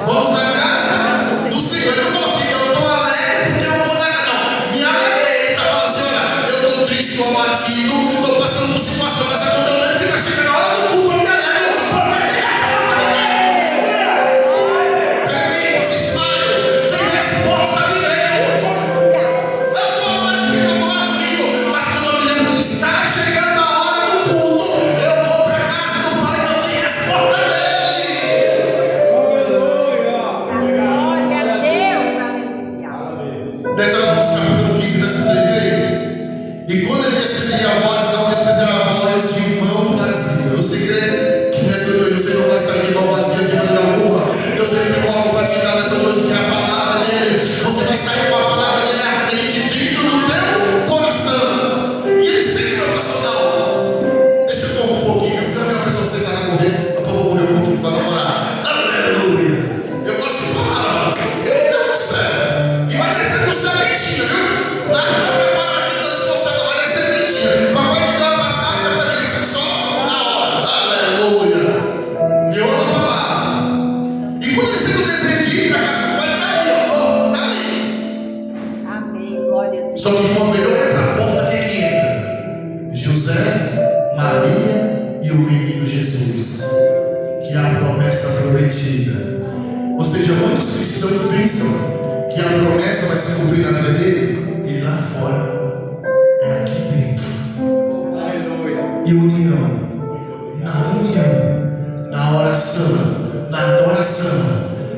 vamos à casa do Senhor. Ele não falou assim: eu estou alegre porque eu vou na casa. Não, me alegrei. Ele está falando assim: olha, eu estou triste, estou abatido, estou passando por situação, mas quando eu lembro que está chegando a hora do culto, eu me alegro. Deuteronômio capítulo 15, verso 13 aí. E quando ele despedir a voz, não desprezar a voz de mão vazia. Eu sei que nessa noite você não vai sair de mão vazia de maneira alguma. Deus ele tem algo para te dar nessa noite, que é a palavra dele. Você vai sair com a palavra dele ardente dentro do teu coração. E ele sempre vai passar, não. Deixa eu correr um pouquinho. Eu já vi uma pessoa sentada a correr. Eu vou correr um pouquinho para namorar. Aleluia. Eu gosto de palavra. Meu Deus do céu. E vai descer do céu quentinha, viu? Nada está preparado aqui, não esforçado, vai descer quentinha. Papai me dá uma passada para descer só na hora. Aleluia. E outra palavra. E quando ele sente o desejo de ir para a casa do Pai, está ali, ó. Está ali. Amém. Glória a Deus. Só que quando melhor é para a porta, quem entra? José, Maria e o menino Jesus, que é a promessa prometida. Ou seja, muitos cristãos pensam que a promessa vai se cumprir na vida dele, e lá fora é aqui dentro. E união, na oração, na adoração,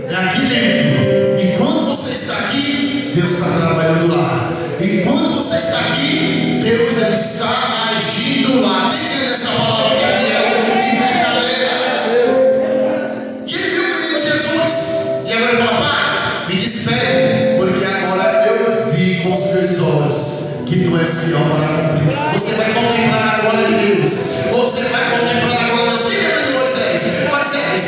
é aqui dentro. E quando você está aqui, Deus está trabalhando lá. E quando você está aqui, Deus ele está agindo lá. Tem essa palavra que é real e verdadeira. E ele viu o menino Jesus, e agora ele fala: Pai, me despede, porque agora eu vi com os meus olhos que tu és fiel para cumprir. Você vai contemplar a glória de Deus. Você vai contemplar a glória de Deus. Quem lembra de Moisés? Moisés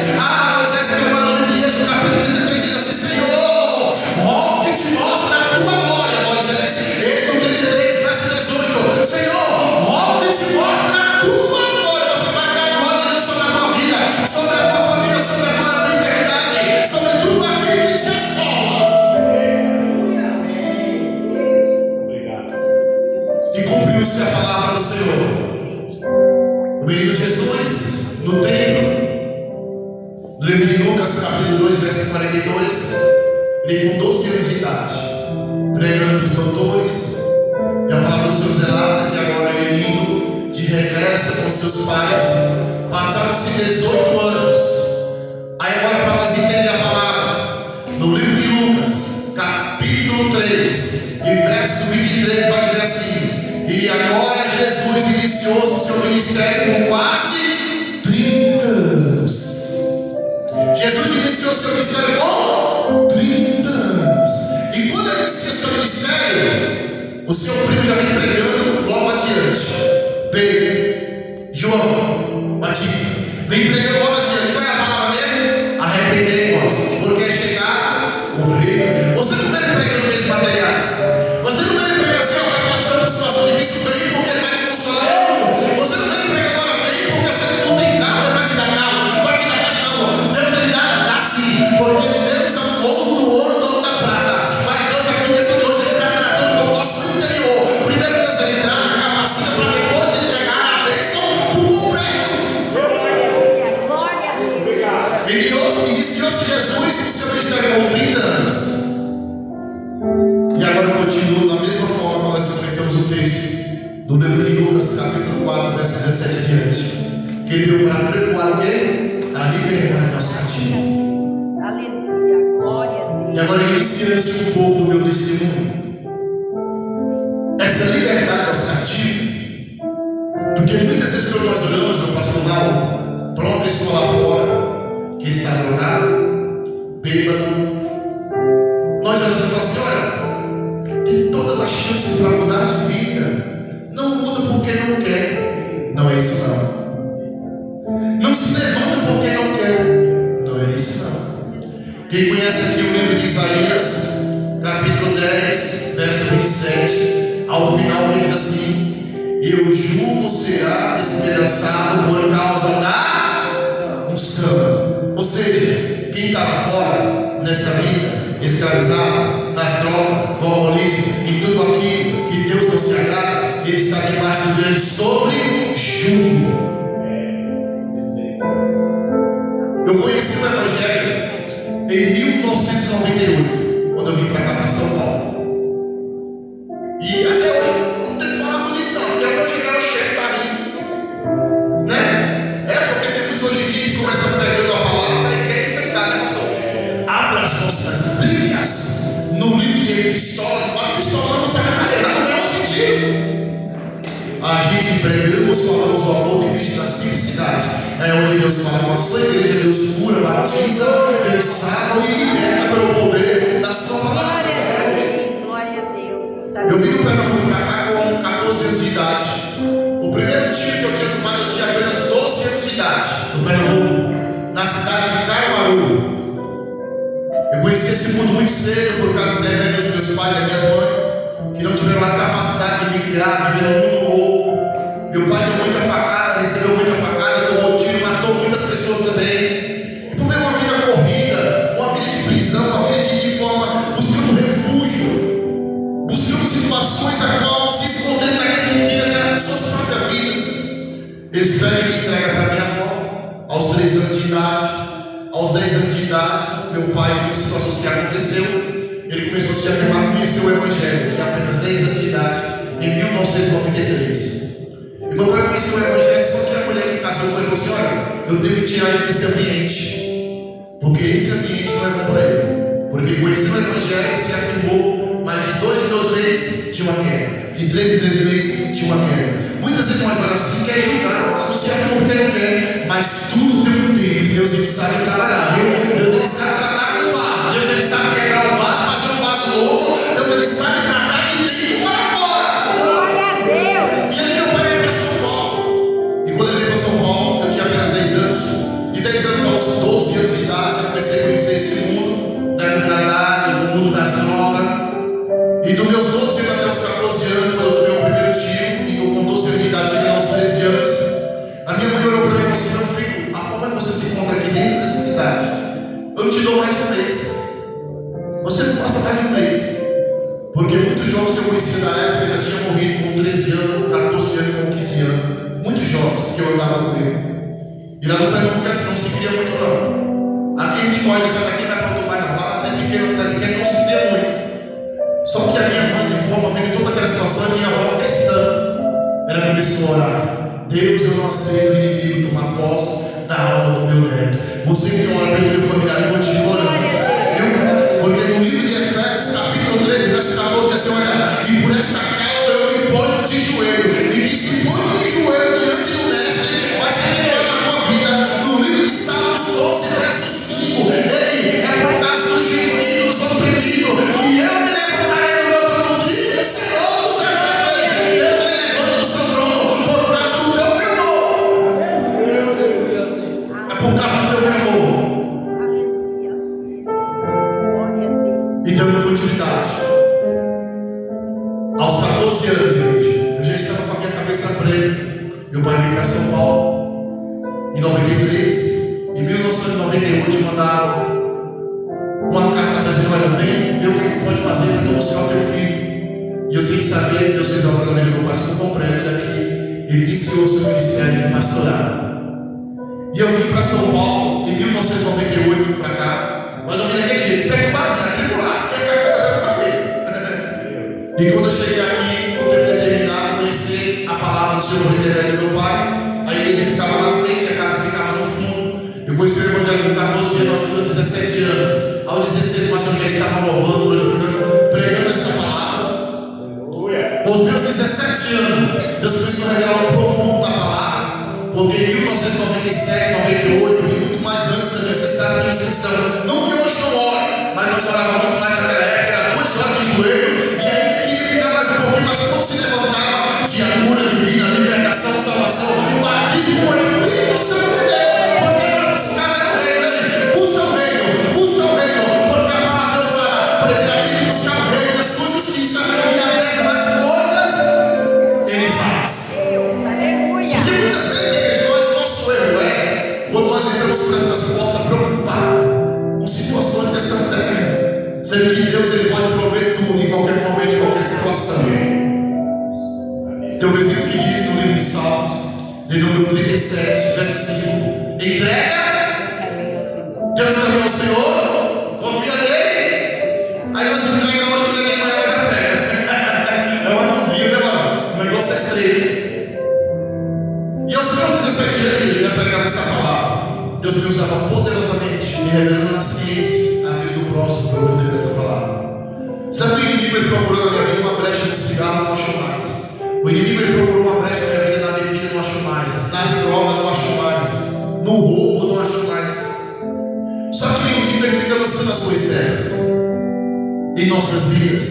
escreveu no livro de Êxodo, capítulo 33, diz assim: Senhor, rogo que te mostre a tua glória, Moisés. Êxodo 33, verso 18. Senhor, rogo que te mostre a tua glória. Você vai ver a glória de Deus sobre a tua vida, sobre a tua família, sobre a tua enfermidade, sobre tudo aquilo que te assola. E cumpriu-se a palavra do Senhor. O menino Jesus, no templo, no livro de Lucas, capítulo 2, verso 42, ele com 12 anos de idade, pregando para os doutores, e a palavra do Senhor relata que agora ele indo, de regresso com seus pais. Passaram-se 18 anos. Aí agora, para nós entender a palavra, no livro de Lucas, capítulo 3, e verso 23, vai dizer assim: e agora Jesus iniciou o seu ministério com quase 30 anos. Jesus iniciou o seu ministério com 30 anos. E quando ele inicia o seu ministério, o seu primo já vem pregando logo adiante. Pedro, João Batista, vem pregando logo adiante. Qual é a palavra dele? Arrependei-vos, porque é chegado o rei. Você não vem pregando bens materiais. Você não vem pregando assim, ó, está passando por situação difícil, vem porque ele vai te consolar. Você não vem pregar agora, vem porque você não tem carro, ele vai te dar carro, vai te dar casa, não. Deus ele dá sim, porque Deus é um ouro do ouro, dono da prata. Mas Deus aqui nesse hoje, ele está tratando com o nosso interior. Primeiro Deus ele trata na capacidade para depois entregar a bênção por completo. Glória a Deus. Iniciou-se Jesus o seu ministério com 30 anos. E agora eu continuo da mesma forma que nós começamos o texto do livro de Lucas, capítulo 4, verso 17 adiante. Que ele veio para pregoar o quê? A liberdade aos cativos. Aleluia. Glória a Deus. E agora iniciando-se um pouco do meu testemunho. Essa liberdade aos cativos. Porque muitas vezes quando nós olhamos no pastoral para uma pessoa lá fora que está drogado, bêbado, nós olhamos e falamos assim: olha, tem todas as chances para mudar de vida. Não muda porque não quer. Não é isso não. Não se levanta porque não quer. Não é isso não. Quem conhece aqui o livro de Isaías, capítulo 10, verso 27, ao final ele diz assim: e o jugo será despedaçado por causa da unção. Ou seja, quem está lá fora, nesta vida, escravizado, nas drogas, no alcoolismo, em tudo aquilo que Deus não se agrada, ele está debaixo do grande sobre jugo. Eu conheci o Evangelho em 1998, quando eu vim para cá, para São Paulo. E até hoje, não tem que falar bonito não, porque agora chegaram a chefe para mim. Né? É porque tem muitos hoje em dia que começam pregando a palavra e querem enfrentar, né, pastor? Abra as nossas Bíblias no livro de Pistola, não fala pistola, não, você vai carregar também hoje em dia. A gente pregamos, falamos o amor de Cristo na simplicidade. É onde Deus fala com a sua igreja, Deus cura, batiza, Deus salva e liberta pelo poder da sua palavra. Glória a Deus. Eu vim do Pernambuco para cá com 14 anos de idade. O primeiro tiro que eu tinha tomado, eu tinha apenas 12 anos de idade, no Pernambuco, na cidade de Caruaru. Eu conheci esse mundo muito cedo por causa da ideia dos meus pais e das minhas mães, que não tiveram a capacidade de me criar, viver num mundo louco. Meu pai deu muita facada, recebeu muita facada, tomou tiro, matou muitas pessoas também. E por ver uma vida corrida, uma vida de prisão, uma vida de forma, buscando refúgio, buscando situações a qual se escondendo daquele que tira a sua própria vida. Eles pegam e me entregam para minha avó, aos 3 anos de idade, aos 10 anos de idade. Meu pai, muitas situações que aconteceu, ele começou a se afirmar, conhecer o Evangelho, tinha apenas 10 anos de idade, em 1993. E meu pai conheceu o Evangelho, só que a mulher que casou com ele falou assim: olha, eu tenho que tirar ele desse ambiente, porque esse ambiente não é bom para ele. Porque ele conheceu o Evangelho, se afirmou, mas de 2 em 2 meses tinha uma queda, de 3 em 3 meses tinha uma queda. Muitas vezes nós olhamos assim, quer julgar, não se afirmou porque não quer, mas tudo tem um tempo. Deus ele sabe trabalhar, viu? Deus ele sabe tratar com o vaso, Deus ele sabe quebrar o vaso, fazer um vaso novo, Deus ele sabe tratar de dentro para fora. Glória a Deus. E ele meu pai veio para São Paulo. E quando ele veio para São Paulo, eu tinha apenas 10 anos. De 10 anos aos 12 anos de idade, eu comecei a conhecer esse mundo da criminalidade, do mundo das drogas. E dos meus 12 anos até os 14 anos, quando eu tomei o primeiro tiro, e com 12 anos de idade, cheguei aos 13 anos, a minha mãe olhou para mim e falou assim: meu filho, a forma que você se encontra aqui dentro dessa cidade, eu não te dou mais um mês. Você não passa mais de um mês. Porque muitos jovens que eu conhecia na época já tinham morrido com 13 anos, 14 anos, com 15 anos. Muitos jovens que eu andava com ele. E lá no Pernambuco não se cria muito não. Aqui a gente corre dessa daqui, vai para outro bairro lá, até pequena cidade pequena, não se cria muito. Só que a minha mãe, de forma, vendo toda aquela situação, a minha avó cristã, ela começou a orar. Deus, eu não aceito o inimigo tomar posse da alma do meu neto. Você que ora pelo teu familiar, eu continuo orando. Porque no livro de Efésios, capítulo 13, verso 14, diz assim: olha, e por esta causa eu me ponho de joelho. E que se põe de joelho diante do mestre, vai ser melhor na tua vida. No livro de Salmos 12, verso 5, ele é por causa do gemido, dos oprimidos, que eu me levantarei no meu trono. Que Senhor dos exércitos, Deus ele levanta do seu trono por causa do teu amor. É por causa do teu amor. Aleluia. Glória a Deus. E dando continuidade. Aos 14 anos, gente, eu já estava com a minha cabeça preta. Meu pai veio para São Paulo em 93. Em 1998 mandaram uma carta para dizer: olha, vem ver o que pode fazer para tu buscar o teu filho. E eu sem saber, Deus fez a obra na vida do meu pastor com prédio aqui. Ele iniciou o seu ministério de pastorado. E eu vim para São Paulo em 1998 para cá. Mas eu vim daquele jeito, perturbado, atribular, que é a carta do cabelo. E quando eu cheguei aqui, no tempo determinado, conheci a palavra do Senhor por intermédio do meu pai. A igreja ficava na frente, a casa ficava no fundo. Eu conheci o evangelho com 14 anos, aos meus 17 anos. Aos 16, mas eu já estava louvando, glorificando, pregando esta palavra. Aos meus 17 anos, Deus começou a revelar o profundo da palavra. Porque em 1997, 98 e muito mais antes também, você sabe que os cristãos, não que hoje não oram, mas nós orávamos muito mais naquela época, era 2 horas de joelho, e ainda queria ficar mais um pouquinho, mas quando se levantava, tinha cura divina, libertação, salvação, batismo com o Espírito Santo de Deus, porque nós buscávamos o reino, busca o reino, porque a palavra de Deus fala, primeiramente buscar o reino e a sua justiça, e as demais coisas ele faz. Aleluia. Porque muitas vezes, nosso erro é quando nós entramos por essas portas preocupados com situações dessa terra, sendo que Deus ele pode prover tudo em qualquer momento, em qualquer situação. Tem um versículo que diz no livro de Salmos, de número 37, verso 5: entrega Deus caminho ao Senhor, confia nele. Aí nós entregamos hoje quando ele vai na pé. É uma bombinha, né, mano? O negócio é estreito. E aos meus 17 anos, eu já pregava essa palavra. Deus me usava poderosamente, me revelando na ciência, a vida do próximo, para eu poder essa palavra. Sabe que o inimigo ele procurou na minha vida uma brecha no cigarro, não achou mais. O inimigo ele procurou uma brecha na minha vida na bebida, não achou mais. Nas drogas, não achou mais. No roubo, não achou mais. Só que o inimigo ele fica lançando as coisas certas em nossas vidas.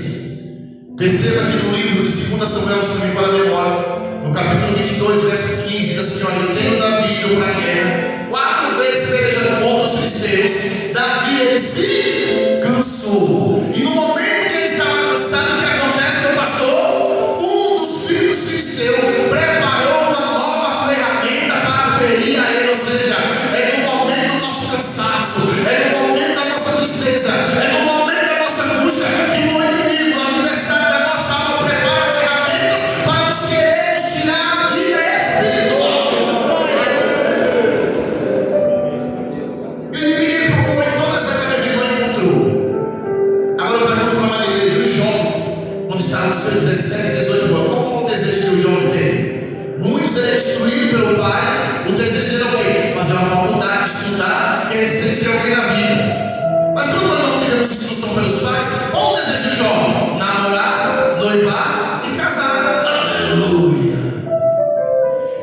Perceba que no livro de 2 Samuel, se não me falha a memória, no capítulo 22, verso 15, diz assim: olha, eu tenho Davi ido para a guerra, 4 vezes pelejando contra os filisteus. Davi ele se cansou. E no momento que ele estava cansado, o que acontece, meu pastor? Um dos filhos dos filisteus preparou uma nova ferramenta para ferir a ele. Ou seja, é no momento do nosso cansaço, é no momento da nossa tristeza, é no momento da nossa angústia, que o inimigo, o adversário da nossa alma, prepara ferramentas para nos querer nos tirar a vida espiritual. E o inimigo ele procurou em todas as áreas que não encontrou. Agora eu pergunto para uma igreja: o jovem, quando está nos seus 17, 18 anos, qual é o desejo que o jovem tem? Muitos ele é instruído pelo pai, o desejo dele é o quê? Fazer uma faculdade, estudar, crescer, ser alguém na vida. Mas quando nós não tivemos instrução pelos pais, qual o desejo do jovem? Namorar, noivar e casar. Aleluia!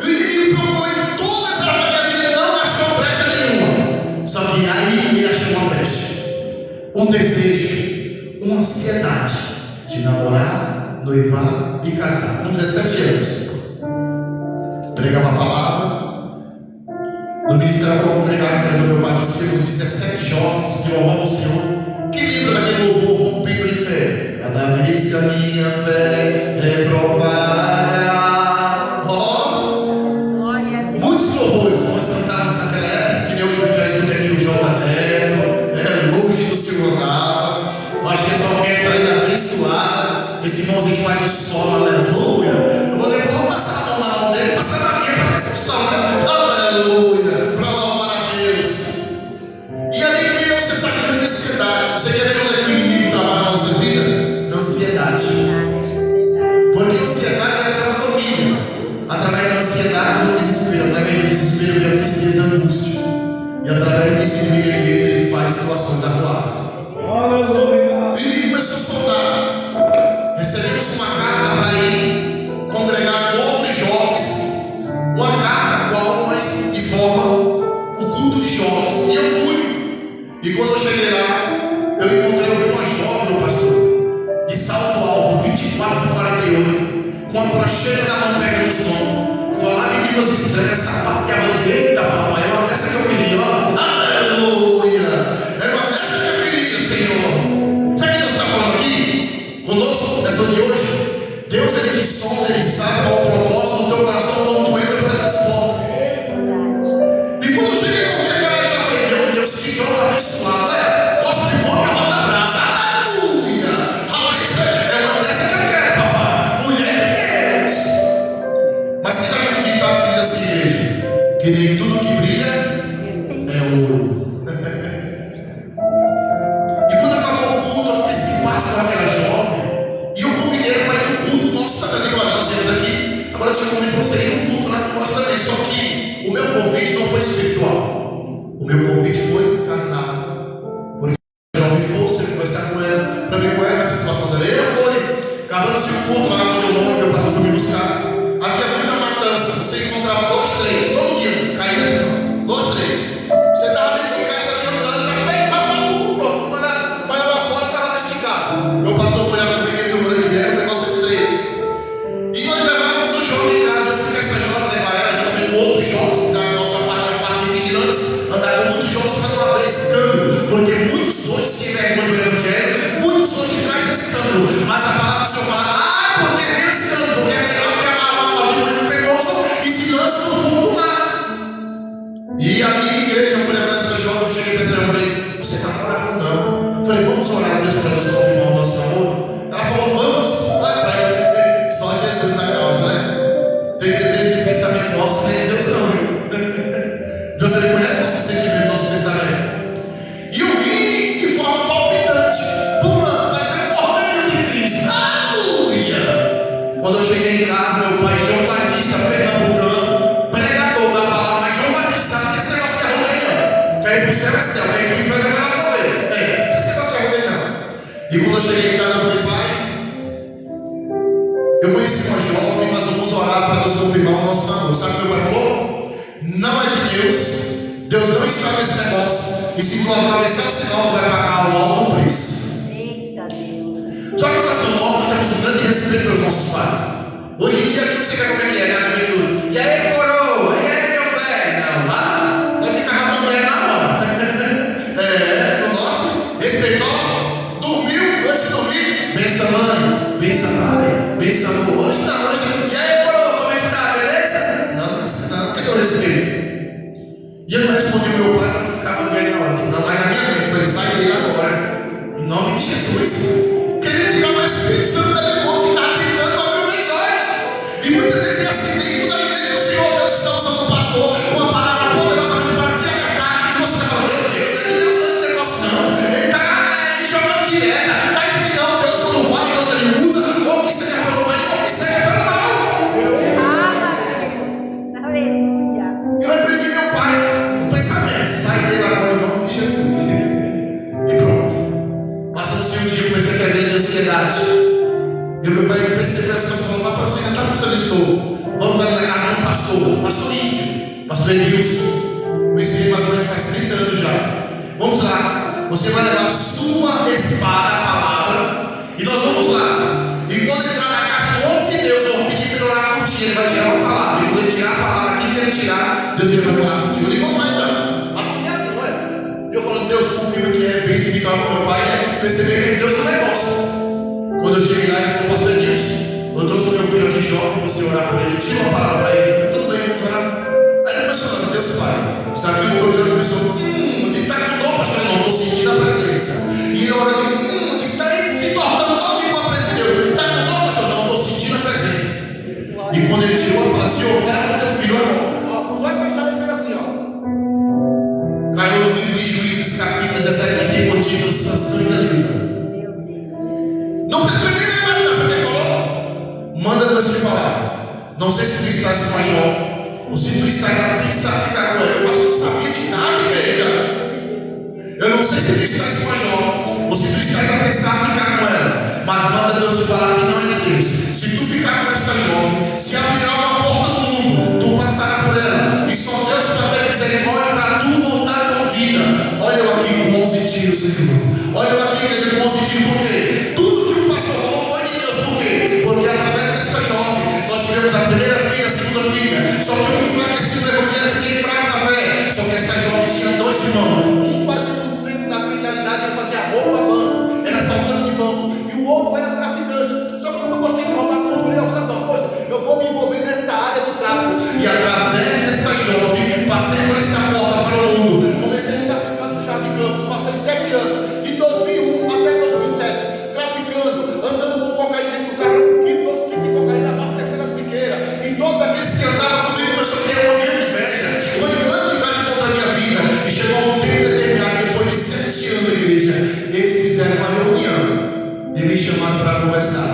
E o inimigo procurou em todas as áreas da minha vida e não achou brecha nenhuma. Só que aí ele achou uma brecha, um desejo, uma ansiedade de namorar, noivar e casar. Com 17 anos, pregava a palavra. No ministério que eu congregava do meu pai, nós tínhamos 17 jovens que louvavam o Senhor. Que lembra daquele louvor rompido em fé? Cada vez que a minha fé é provada. Glória a Deus. Muitos louvores nós cantávamos naquela época, que nem hoje eu já escutei aqui o João Neto, longe do Senhor orava. Eu acho que essa orquestra aí é abençoada. Esse irmãozinho que faz o solo, aleluia. Eu vou depois passar a mão na mão dele, passar na minha para ter esse som, né? Aleluia, para louvar a Deus. E ali primeiro você sabe que tem ansiedade. Você quer ver onde é que o inimigo trabalha nas nossas vidas? Na ansiedade. Porque a ansiedade é aquela família. Através da ansiedade, situações atuais. Aleluia. E começou a soltar. Recebemos uma carta para ir congregar com outros jovens. Uma carta com a nós informa o culto de jovens. E eu fui. E quando eu cheguei lá, eu vi uma jovem, meu pastor, de salto alto, 24 por 48, com a prancheira na mão pegando os nomes. Falava em línguas estranhas, sapateava no direito. Eita, papai, é uma dessa que eu queria. Aleluia. É uma dessa que eu queria, Senhor. Sabe o que Deus está falando aqui conosco nessa de hoje? Deus, Ele te sonda, Ele sabe qual é o propósito do teu coração quando tu entra por essas portas. E quando eu cheguei com a coragem, eu falei, meu Deus, que jogo abençoado, gosto de fogo e roda brasa. Aleluia. Rapaz, é uma dessa que eu quero, papai. Mulher de Deus. Mas que sabe o ditado que diz assim, igreja? Que nem tudo que brilha é ouro. E quando acabou o culto, eu fiquei simpático com aquela jovem. E eu convidei ela para ir no culto nosso também. Nós viemos aqui. Agora eu te convido para você ir no culto lá com nós também. Só que o meu convite não foi espiritual. O meu convite foi carnal. Porque se a jovem fosse, eu conversar com ela, para ver qual era a situação dela. Ela foi. Acabando-se o culto lá no meu nome, meu pastor foi me buscar. Havia muita matança. Você encontrava 2, 3, todo dia, caía assim, 2, 3. Você estava dentro de casa jantando, pronto. Quando saiu lá fora, estava esticado. Meu pastor foi lá para mim, meu grande velho, o negócio é estreito. E nós levávamos o jovem em casa. Eu fui com essa jovem, levar ela juntamente com outros jovens da nossa parte de vigilância, andar com muitos jovens para não haver escândalo. Porque muitos hoje se envergonham do Evangelho, muitos hoje trazem escândalo. Mas a palavra do Senhor fala, porque veio escândalo, porque é melhor que a língua penoso e se lança no fundo do mar. E ali na igreja eu fui levar essa jovem, eu cheguei para essa jovem e falei, você está namorando? Não. Eu falei, vamos orar a Deus para Deus confirmar o nosso namoro? Ela falou, vamos. Só Jesus na causa, né? Tem desejo de pensamento nosso, nem de Deus não, viu? Deus, Ele conhece nosso sentimento, nosso pensamento. E eu vim de forma palpitante, pulando, parecendo um cordeiro de Cristo. Aleluia! Quando eu cheguei em casa, meu pai, João Batista, pernambucano, pregador da palavra, mas João Batista sabe que esse negócio que é ruim, não. Que aí pro céu é céu, aí pro inferno é melhor pra ver. Esse negócio que é ruim, não. E quando eu cheguei em casa, eu falei, pai, eu conheci uma jovem, nós vamos orar para Deus confirmar o nosso namoro. Sabe o que meu pai falou? Não é de Deus. Deus não está nesse negócio. E se tu atravessar o sinal, tu vai pagar o alto preço. Eita Deus. Só que nós no norte temos um grande respeito pelos nossos pais. Hoje em dia, aqui você quer como é que é, né? A juventude. E aí, coroa? E aí, meu velho? Não, lá nós ficava bandeira na hora. No norte, respeitou, dormiu antes de dormir. Benção, mãe, benção, pai, benção, hoje não, hoje. E aí, coroa, como é que tá? Beleza? Não, cadê o respeito? E eu não respondi ao meu pai para não ficar bandeira na hora. Não, mas na minha mente, eu falei, sai dele agora. Em nome de Jesus. Querendo tirar o Espírito Santo da minha mão que está tentando abrir meus olhos. E muitas vezes é assim, dentro da igreja do Senhor, Deus está usando o pastor com uma palavra poderosamente para te alertar. E você está falando, meu Deus, não é de Deus não é esse negócio não. Ele está chamando direta. Mas isso que não, Deus quando fala, Deus ele usa, ou que seja pelo bem, ou que seja pelo mal. Aleluia. Eu repreendi meu pai, o pensamento, sai dele agora em nome de Jesus. E pronto. Passando-se um dia, comecei a ter grande ansiedade. E meu pai percebeu as coisas, falou, papai, você ainda está pensando nisso todo. Vamos ali na casa de um pastor índio, pastor Edilson. Conheci ele mais ou menos faz 30 anos já. Vamos lá, você vai levar a sua espada, a palavra, e nós vamos lá. E quando entrar na casa do homem de Deus, eu vou pedir para ele orar por ti, ele vai tirar uma palavra. E quando ele tirar a palavra, aquilo que ele tirar, Deus ele vai falar contigo. Ele vamos lá então. Amanhã, não é? Eu falando, Deus, confirma que é bem espiritual para o meu pai, né? Perceber que Deus não é negócio. Quando eu cheguei lá, ele falou, pastor Edilson, eu trouxe o meu filho aqui jovem, você orar por ele, tira uma palavra para ele, eu falei, tudo bem, vamos orar. Aí ele começou falando, Deus Pai, está aqui o teu joelho, começou, onde está aqui o dom, pastor, eu não estou sentindo a presença. E ele orando, onde está ele se tornando todo com a presença de Deus, está com o dom, pastor, não estou sentindo a presença. E quando ele tirou a palavra, Senhor, fala com o teu filho, ó, os olhos fechados, ele fez assim, ó. Caiu no livro de Juízes, capítulo 17, que tem por título Sansão e Dalila. Não precisa nem imaginar, sabe o que ele falou? Manda Deus te falar. Não sei se tu estás com a jovem, ou se tu estás a pensar ficar com ela. Eu pastor não sabia de nada, igreja. Eu não sei se tu estás com a Jó, ou se tu estás a pensar ficar com ela, mas manda Deus te falar que não é de Deus. Se tu ficar com esta jovem, se abrirá uma porta do mundo, tu passarás por ela, e só Deus vai ter misericórdia para tu voltar com vida. Olha eu aqui com 11 tiros, Senhor. Olha eu aqui, igreja, com 11 tiros, por quê? Tudo que o pastor falou foi de Deus, por quê? Porque através desta jovem, nós tivemos a primeira filha, a segunda filha, só que eu me enfraqueci no evangelho, fiquei fraco na fé. Só que esta jovem tinha 2 irmãos, um fazia um tempo da criminalidade, ele fazia roupa banco, era assaltante de banco, e o outro era traficante. Só que eu não gostei de roubar banco, eu falei, sabe uma coisa? Eu vou me envolver nessa área do tráfico. E através desta jovem, passei por esta porta para o mundo. Comecei a traficar no Jardim Campos, passei 7 anos, de 2001 até 2007, traficando, andando com cocaína dentro do carro, 2 quilos de cocaína, abastecendo as biqueiras. E todos aqueles que andavam comigo começaram a criar uma grande inveja, uma grande inveja contra a minha vida. E chegou um tempo determinado, depois de 7 anos na igreja, eles fizeram uma reunião e me chamaram para conversar.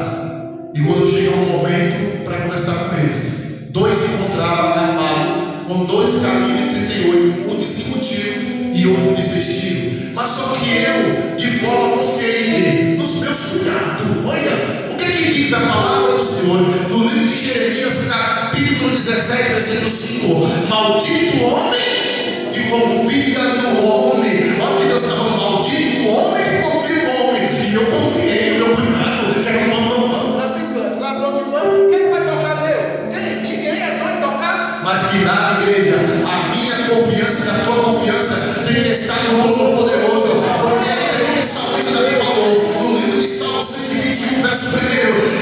E quando chegou um momento para conversar com eles, 2 se encontravam armados com 2 calibres 38, um de 5 tiros e outro de 6 tiros. Mas só que eu, de forma confiei em quê? Nos meus cunhados. Olha, o que é que diz a palavra do Senhor no livro de Jeremias, capítulo 17, versículo 5: maldito o homem que confia no homem. Olha que Deus está falando, maldito o homem que confia no homem. E eu confiei no meu cunhado, que era um mandão, traficante, ladrão de banco. Quem vai tocar nele? Quem? Ninguém é doido de tocar. Mas que nada, igreja, a minha confiança e a tua confiança tem que estar no Todo-Poderoso. Porque aquele que o salmista também falou no livro de Salmos 121, verso 1: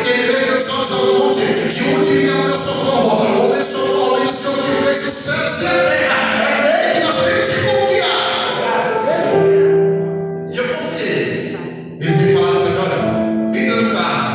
ele veio meus olhos ao monte, de onde virá o meu socorro? O meu socorro vem do Senhor que fez os céus e a terra. É nele que nós temos que confiar. E eu confiei. Eles me falaram para mim: olha, entra no carro.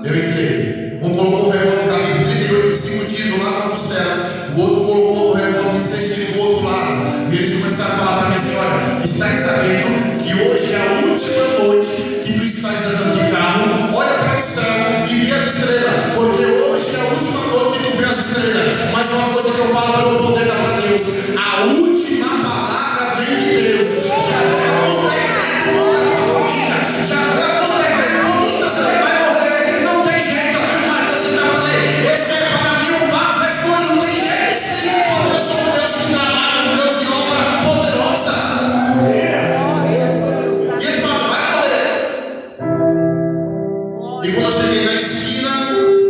Eu entrei. Um colocou o revólver calibre 38 de 5 tiros do lado da costela, o outro colocou o revólver de 6 tiros do outro lado. E eles começaram a falar para mim assim: olha, estás sabendo que hoje é a última noite que tu estás andando de carro? Olha para o céu e vê as estrelas, porque hoje é a última noite que tu vê as estrelas. Mas uma coisa que eu falo pelo poder da palavra de Deus: a última palavra vem de Deus. Já demos decreto contra a tua família, já demos decreto contra os teus filhos. Vai morrer, não tem jeito, mas Deus está falando: esse é para mim um vaso da escolha, não tem jeito sim, porque eu sou um Deus que trabalha, um Deus de obra poderosa. E eles falam: vai morrer. E quando eu cheguei na esquina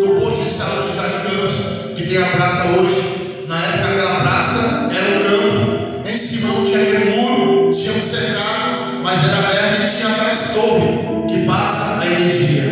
do posto de saúde do Jardim Campos, que tem a praça hoje, na época aquela praça era um campo, em cima não tinha aquele muro, tinha um cercado, mas era aberto e tinha aquelas torres que passa a energia.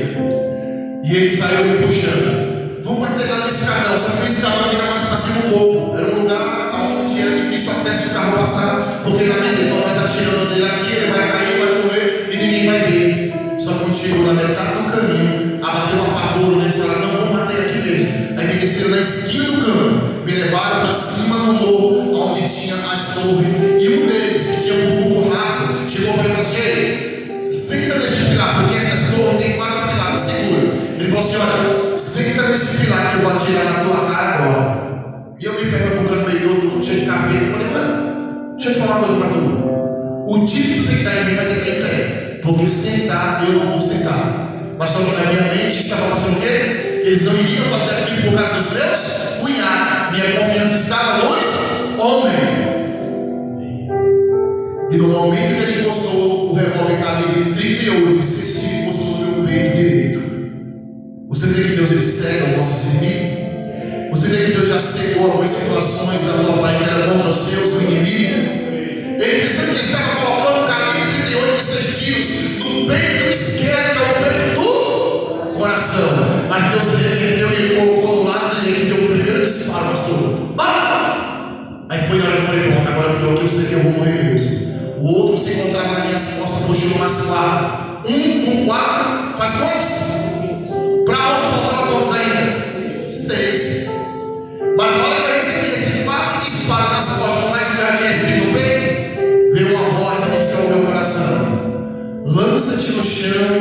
E eles saíram me puxando: vamos bater lá no escadão. Só que o escadão fica mais para cima um pouco. Era um lugar onde era difícil acesso o carro passar, porque na mente estão mais atirando nele aqui, ele vai cair, vai morrer e ninguém vai ver. Só que quando chegou na metade do caminho, abateu uma pavor, eles falaram: não, vamos bater aqui mesmo. Aí me desceram na esquina do campo, me levaram para cima no morro, onde tinha as torres. E um deles, que tinha um vulgo rápido, chegou para ele e falou assim: ei, senta neste pilar, porque essas torres tem 4 pilares, segura. Ele falou assim: olha, senta nesse pilar que eu vou atirar na tua cara agora. E eu me perguntando no meio do mundo cheio de capeta. Eu falei: mano, deixa eu te falar uma coisa para tu. O dia que tu tem que dar em mim vai ter que dar em pé, porque sentar eu não vou sentar. Mas só que na minha mente estava passando o quê? Eles não iriam fazer aquilo por causa dos meus cunhados. Minha confiança estava nos homens. E no momento que ele encostou o revólver calibre 38, e 6 tiros, encostou no meu peito direito. Você vê que Deus ele cega os nossos inimigos? Você vê que Deus já cegou algumas situações da tua parentela contra os teus inimigos? Ele pensou que ele estava colocando o calibre 38 e 6 tiros no peito esquerdo, no peito do coração. Mas Deus reverteu e ele colocou do lado direito, deu o primeiro disparo, pastor. Aí foi na hora que eu falei: pronto, agora pior que eu sei que eu vou morrer mesmo. O outro se encontrava nas minhas costas, puxou mais 4. Com 4, faz quantos? Para onde faltava quantos ainda? 6. Mas na hora que eu recebi esses 4 disparos nas costas, mais um cara tinha recebido no peito, veio uma voz e disse ao meu coração: lança-te no chão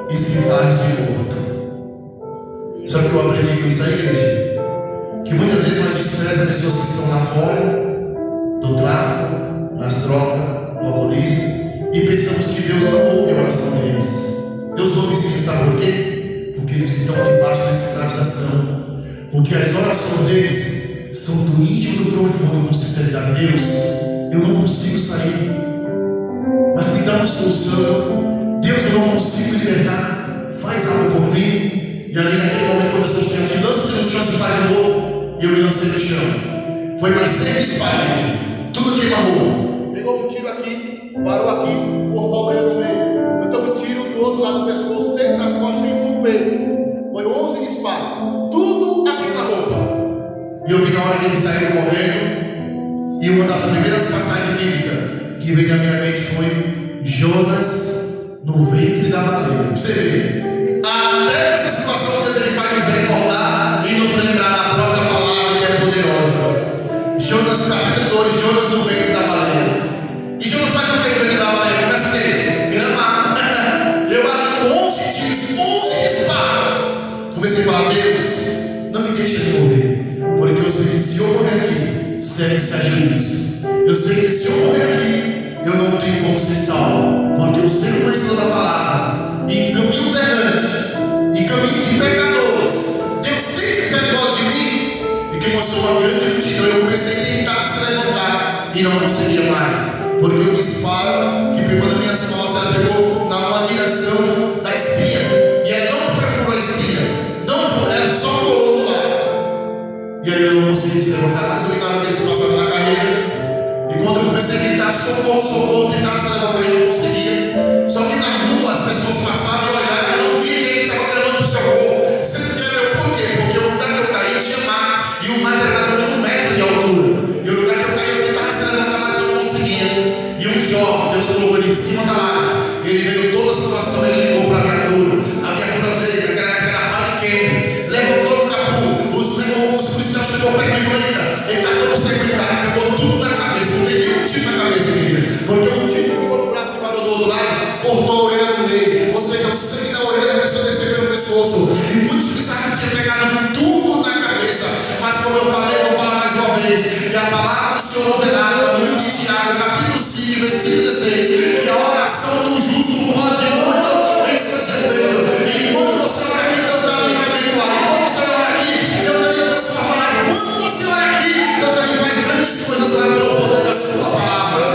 e se faz de morto. Sabe o que eu aprendi com isso aí, igreja? Que muitas vezes nós desprezamos pessoas que estão lá fora, do tráfico, nas drogas, no alcoolismo, e pensamos que Deus não ouve a oração deles. Deus ouve sim, sabe por quê? Porque eles estão debaixo da escravização. Porque as orações deles são do íntimo, do profundo, com sinceridade. Deus, eu não consigo sair, mas me dá uma solução. Deus, eu não consigo me libertar, faz algo por mim. E ali naquele momento, quando eu estou Senhor, te lança no chão, se faz de novo, e eu me lancei no chão. Foi mais 100 disparos, tudo queimou. Pegou um tiro aqui, parou aqui, cortou a orelha no meio. Eu tomo um tiro do outro lado do pescoço, 6 nas costas e 1 no peito. Foi 11 disparos, tudo aqui na roupa. E eu vi na hora que ele saiu correndo, e uma das primeiras passagens bíblicas que veio na minha mente foi Jonas no ventre da baleia. Você vê, até essa situação Deus ele faz nos recordar e nos lembrar da própria palavra que é poderosa. Jonas capítulo 2, Jonas no ventre da baleia. E Jonas faz o que no ventre da baleia? Começa a ter gramar. Eu ali com 11 tiros, 11 disparos. Comecei a falar, Deus, não me deixa de morrer, porque eu sei que se eu morrer aqui, serve-se a juízo. Eu sei que se eu morrer aqui, eu não tenho como ser salvo, porque eu sei o conhecedor da palavra. Em caminhos errantes, em caminhos de pecadores, Deus tem misericórdia de mim. E que mostrou uma grande multidão. Eu comecei a tentar se levantar e não conseguia mais, porque o disparo que pegou nas minhas costas, ela pegou na direção da espinha, e ela não perfurou a espinha, não, ela só colou do lado. E aí eu não consegui se levantar mais. Eu vi na hora que eles passaram na carreira. E quando eu comecei a gritar socorro, socorro, tentava se levantar e não conseguia. Só que na rua as pessoas passavam e olhavam, eu não vi quem estava clamando por socorro. Sempre era eu, por quê? Porque o lugar que eu caí tinha mar, e o mar era mais ou menos 1 metro de altura. E o lugar que eu caí eu tentava se levantar, mas eu não conseguia. E um jovem, Deus colocou ele em cima da laje. Ele veio toda a situação, ele ligou para a viatura. A viatura veio, aquela pariqueira, levantou no capô. Os policiais chegou perto de mim, ele está todo secretário, pegou tudo na cabeça. Não tem nenhum tiro na cabeça, igreja, porque um tiro pegou no braço que parou do outro lado, cortou a orelha no meio. Ou seja, o sangue da orelha começou a descer pelo pescoço. E muitos pensaram que tinha pegado tudo na cabeça. Mas como eu falei, vou falar mais uma vez. E a palavra do Senhor nos relata no livro de Tiago, capítulo 5, versículo 16, que a oração do justo pode muito em seus efeitos. E quando você ora aqui, Deus dá livramento lá. E quando você ora aqui, Deus ele transforma lá. E quando você ora aqui, Deus ele faz grandes coisas lá pelo poder da sua palavra.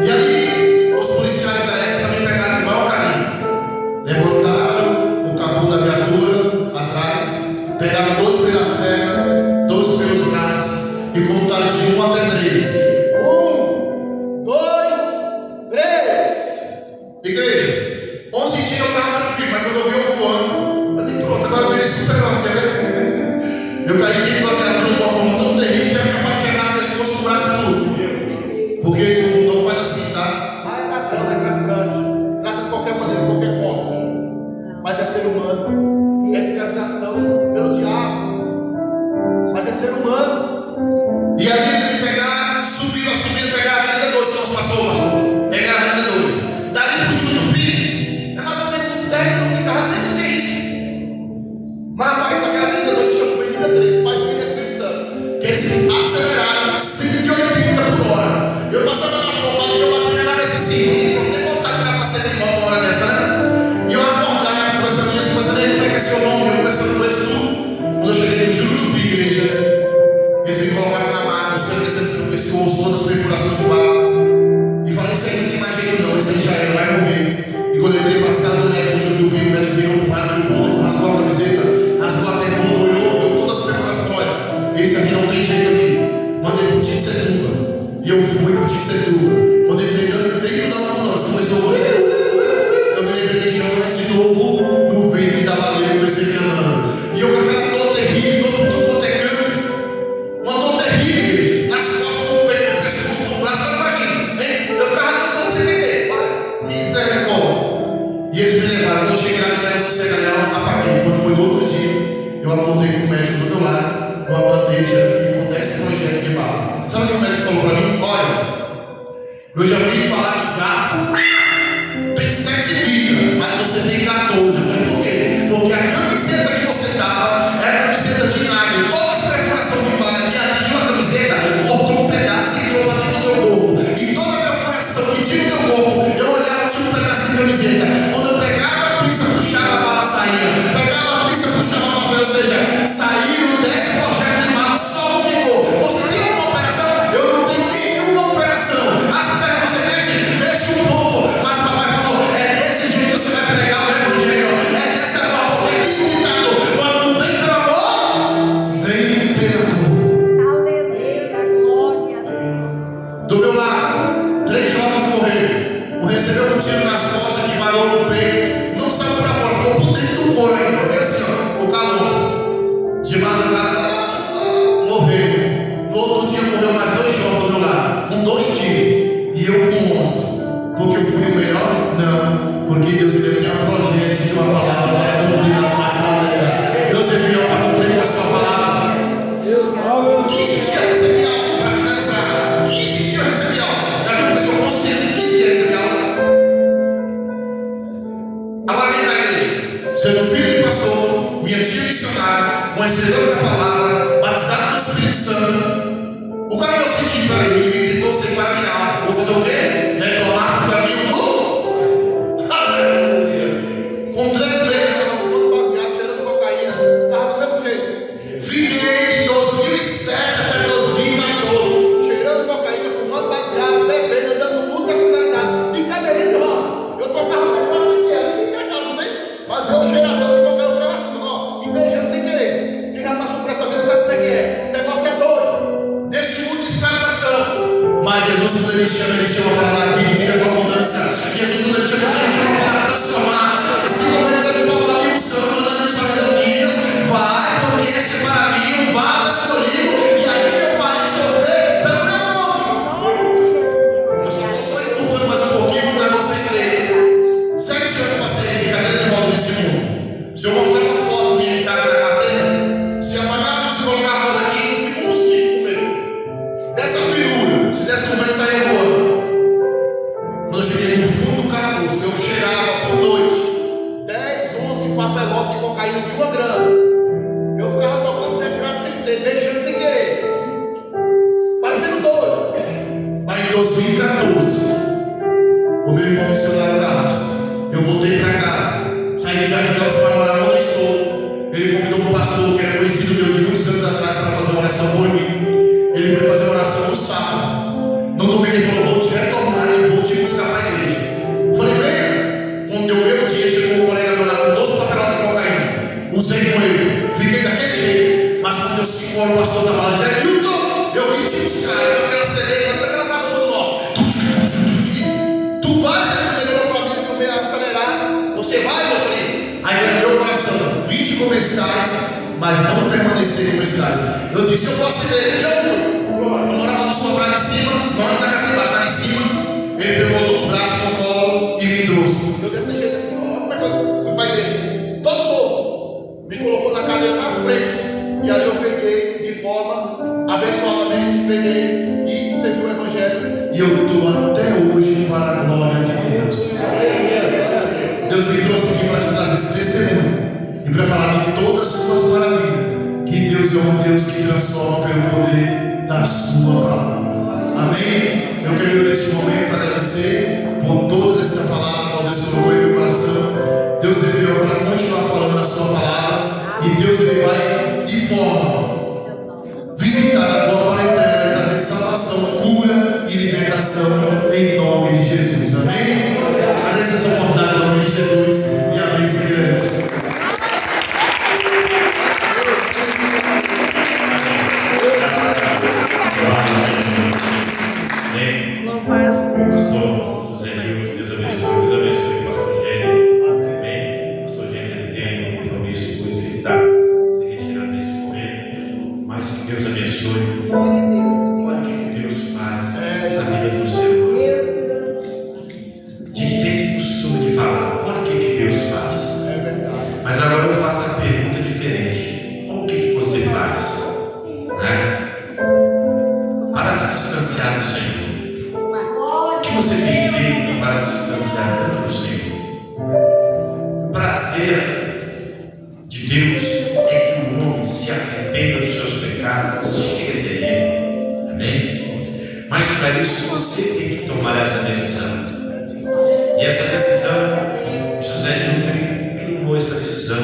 E ali, os policiais da época me pegaram de mão carinho. Levantaram o capô da viatura atrás, pegaram 2 pelas pernas, 2 pelos braços e contaram de 1 até 3. 1, 2, 3. Igreja, 11 dias eu estava tranquilo, mas quando eu vi eu voando, eu disse, pronto, agora eu virei super-homem, quer ver? Eu caí dentro da viatura de uma forma tão terrível que era capaz de quebrar o pescoço, o braço e tudo. Porque eles não faz assim, tá? Ah, é ladrão, é traficante. Trata de qualquer maneira, de qualquer forma. Mas é ser humano. É escravização pelo diabo. Mas é ser humano. E ali eles pegaram, subiram, pegaram a Avenida 2 que nós passamos, pastor. Pegaram a Avenida 2. Dali para o Jurutupi, é mais ou menos 10 minutos de carro, nem que é isso. Mas rapaz, naquela Avenida 2 chama Avenida 3, Pai, Filho e Espírito Santo. Que eles aceleraram 180 por hora. Eu passava nas roupadas e eu bati minha cabeça assim. Não tem vontade de ficar passando de moto uma hora dessa, né? E eu acordava, conversando com eles, conversando aí, como é que é seu nome? Eu conversando com eles tudo. Quando eu cheguei no Jurutupi, igreja, eles me colocaram na maca, o sangue descendo pelo pescoço, todas as perfurações do ar. E falei, isso aí não tem mais jeito não, isso aí já era, vai morrer. E quando eu entrei para a sala do médico, no Jurutupi, o médico virou para o lado do mundo, rasgou a camiseta, rasgou a bermuda, olhou, viu todas as perfurações. Olha, esse aqui não tem jeito aqui. Mandei pro Tito Setúbal. E eu fui pro Tito Setúbal. Quando eu entrei dentro da ambulância, começou eu me lembrei de Jonas de novo no ventre da baleia, comecei clamando. E eu com aquela dor terrível, todo quanto é canto. Uma dor terrível, igreja. Nas costas, no peito, no pescoço, no braço, não imagina. Eu ficava dançando sem entender. Olha, misericórdia. E eles me levaram. Quando eu cheguei lá, me deram sossego, apaguei. Quando foi no outro dia, eu acordei com o médico do meu lado, com uma bandeja e com 10 projetos de bala. Sabe o que o médico falou para mim? Olha, eu já ouvi falar que gato tem 7 vidas, mas você tem 14. Eu falei, por quê? Porque a camiseta que você estava era a camiseta de nylon. Toda essa perfuração de bala que atingiu a camiseta, cortou um pedaço e entrou para dentro do teu corpo. E toda a perfuração que tinha no teu conhecedor da palavra, batizado no Espírito Santo. O cara não sentiu para mim, me gritou sem para minha alma. Vou fazer o quê? Retornar para o caminho do. Aleluia! Com 3 meses, eu estava fumando baseado, cheirando cocaína. Estava do mesmo jeito. Fiquei de 2007 até 2014, cheirando cocaína, fumando baseado, bebendo, andando no mundo da criminalidade. De cadeirinha, irmão. Eu tocava com quase que era, não tem? Mas eu cheiradão de cocaína, eu ficava assim, ó, e beijando sem querer. Quem já passou por essa vida sabe como é que é. O negócio é doido. Nesse mundo de escravização. Mas Jesus, quando ele chama para dar vida e vida com abundância. Jesus, quando ele chama para transformar. Se como ele fez o favor ali, o Senhor mandando eles fazendo dias, vai, porque esse é para mim um vaso escolhido, e aí eu farei sofrer pelo meu nome. Eu só estou encurtando mais um pouquinho para vocês três. 7 anos eu passei de cadeira de roda nesse mundo. Se eu mostrar uma foto minha que está aqui na cadeira, se apagar a luz e colocar a foto aqui, não fica um mosquito comigo. Dessa figura, se desse um vento sair voando. Quando eu cheguei no fundo do calabouço, eu chegava por noite 10, 11 papelotes de cocaína de 1 grama. Eu ficava tocando teclado sem ter, beijando sem querer, parecendo doido. Mas em 2014, o meu irmão missionário Carlos, eu voltei para casa, saí de Jardim Campos para morar onde eu estou. Ele convidou um pastor que era conhecido meu de muitos anos atrás para fazer uma oração por mim. Ele foi fazer uma oração no sábado. No domingo ele falou: vou te retornar e vou te buscar para a igreja. Eu falei: venha. Quando deu meio dia, chegou um colega meu lá com 12 papelotes de cocaína. Usei com ele, fiquei daquele jeito. Mas quando deu 5 horas, o pastor estava lá dizendo: Hilton, eu vim te buscar. Eu quero acelerar, mas aquelas águas do norte. Tu vais, ele olhou para mim e viu meio acelerado. Você vai, meu filho? Aí veio no meu coração: vim te comer estáis, mas não permanecer como estáis. Eu disse: eu posso ver, e eu fui. Eu morava no sobrado em cima, não ando na casa de baixo, lá em cima. Ele pegou 2 braços no colo e me trouxe. Eu desse jeito assim, ó, como é que eu fui para a igreja? Todo mundo me colocou na cadeira na frente. E ali eu peguei de forma abençoadamente, peguei e servi o evangelho. E eu estou até hoje para a glória de Deus. Deus me trouxe aqui para te trazer esse testemunho e para falar de todas as suas maravilhas. Que Deus é um Deus que transforma pelo poder da sua palavra. Amém? Eu quero neste momento agradecer por toda esta palavra que Deus colocou em meu coração. Deus enviou para continuar falando da sua palavra. E Deus ele vai de forma visitar a tua parentela e trazer salvação, cura e libertação em nome de Jesus. Amém? Agradeço essa oportunidade em nome de Jesus e a bênção grande. Pastor José Nilton, Deus abençoe, pastor Gênesis. Amém. Pastor Gênesis, ele tem um compromisso, pois ele está se retirando nesse momento. Mas que Deus abençoe. Olha o que Deus faz na vida do ser humano. A gente tem esse costume de falar: olha o que Deus faz. Mas agora eu faço a pergunta diferente: o que você faz? Né? Para se distanciar do Senhor. O que você tem feito para se distanciar tanto do Senhor? O prazer de Deus é que o homem se arrependa dos seus pecados e chegue até Ele. Amém? Mas para isso você tem que tomar essa decisão. E essa decisão, José Nilton tomou essa decisão.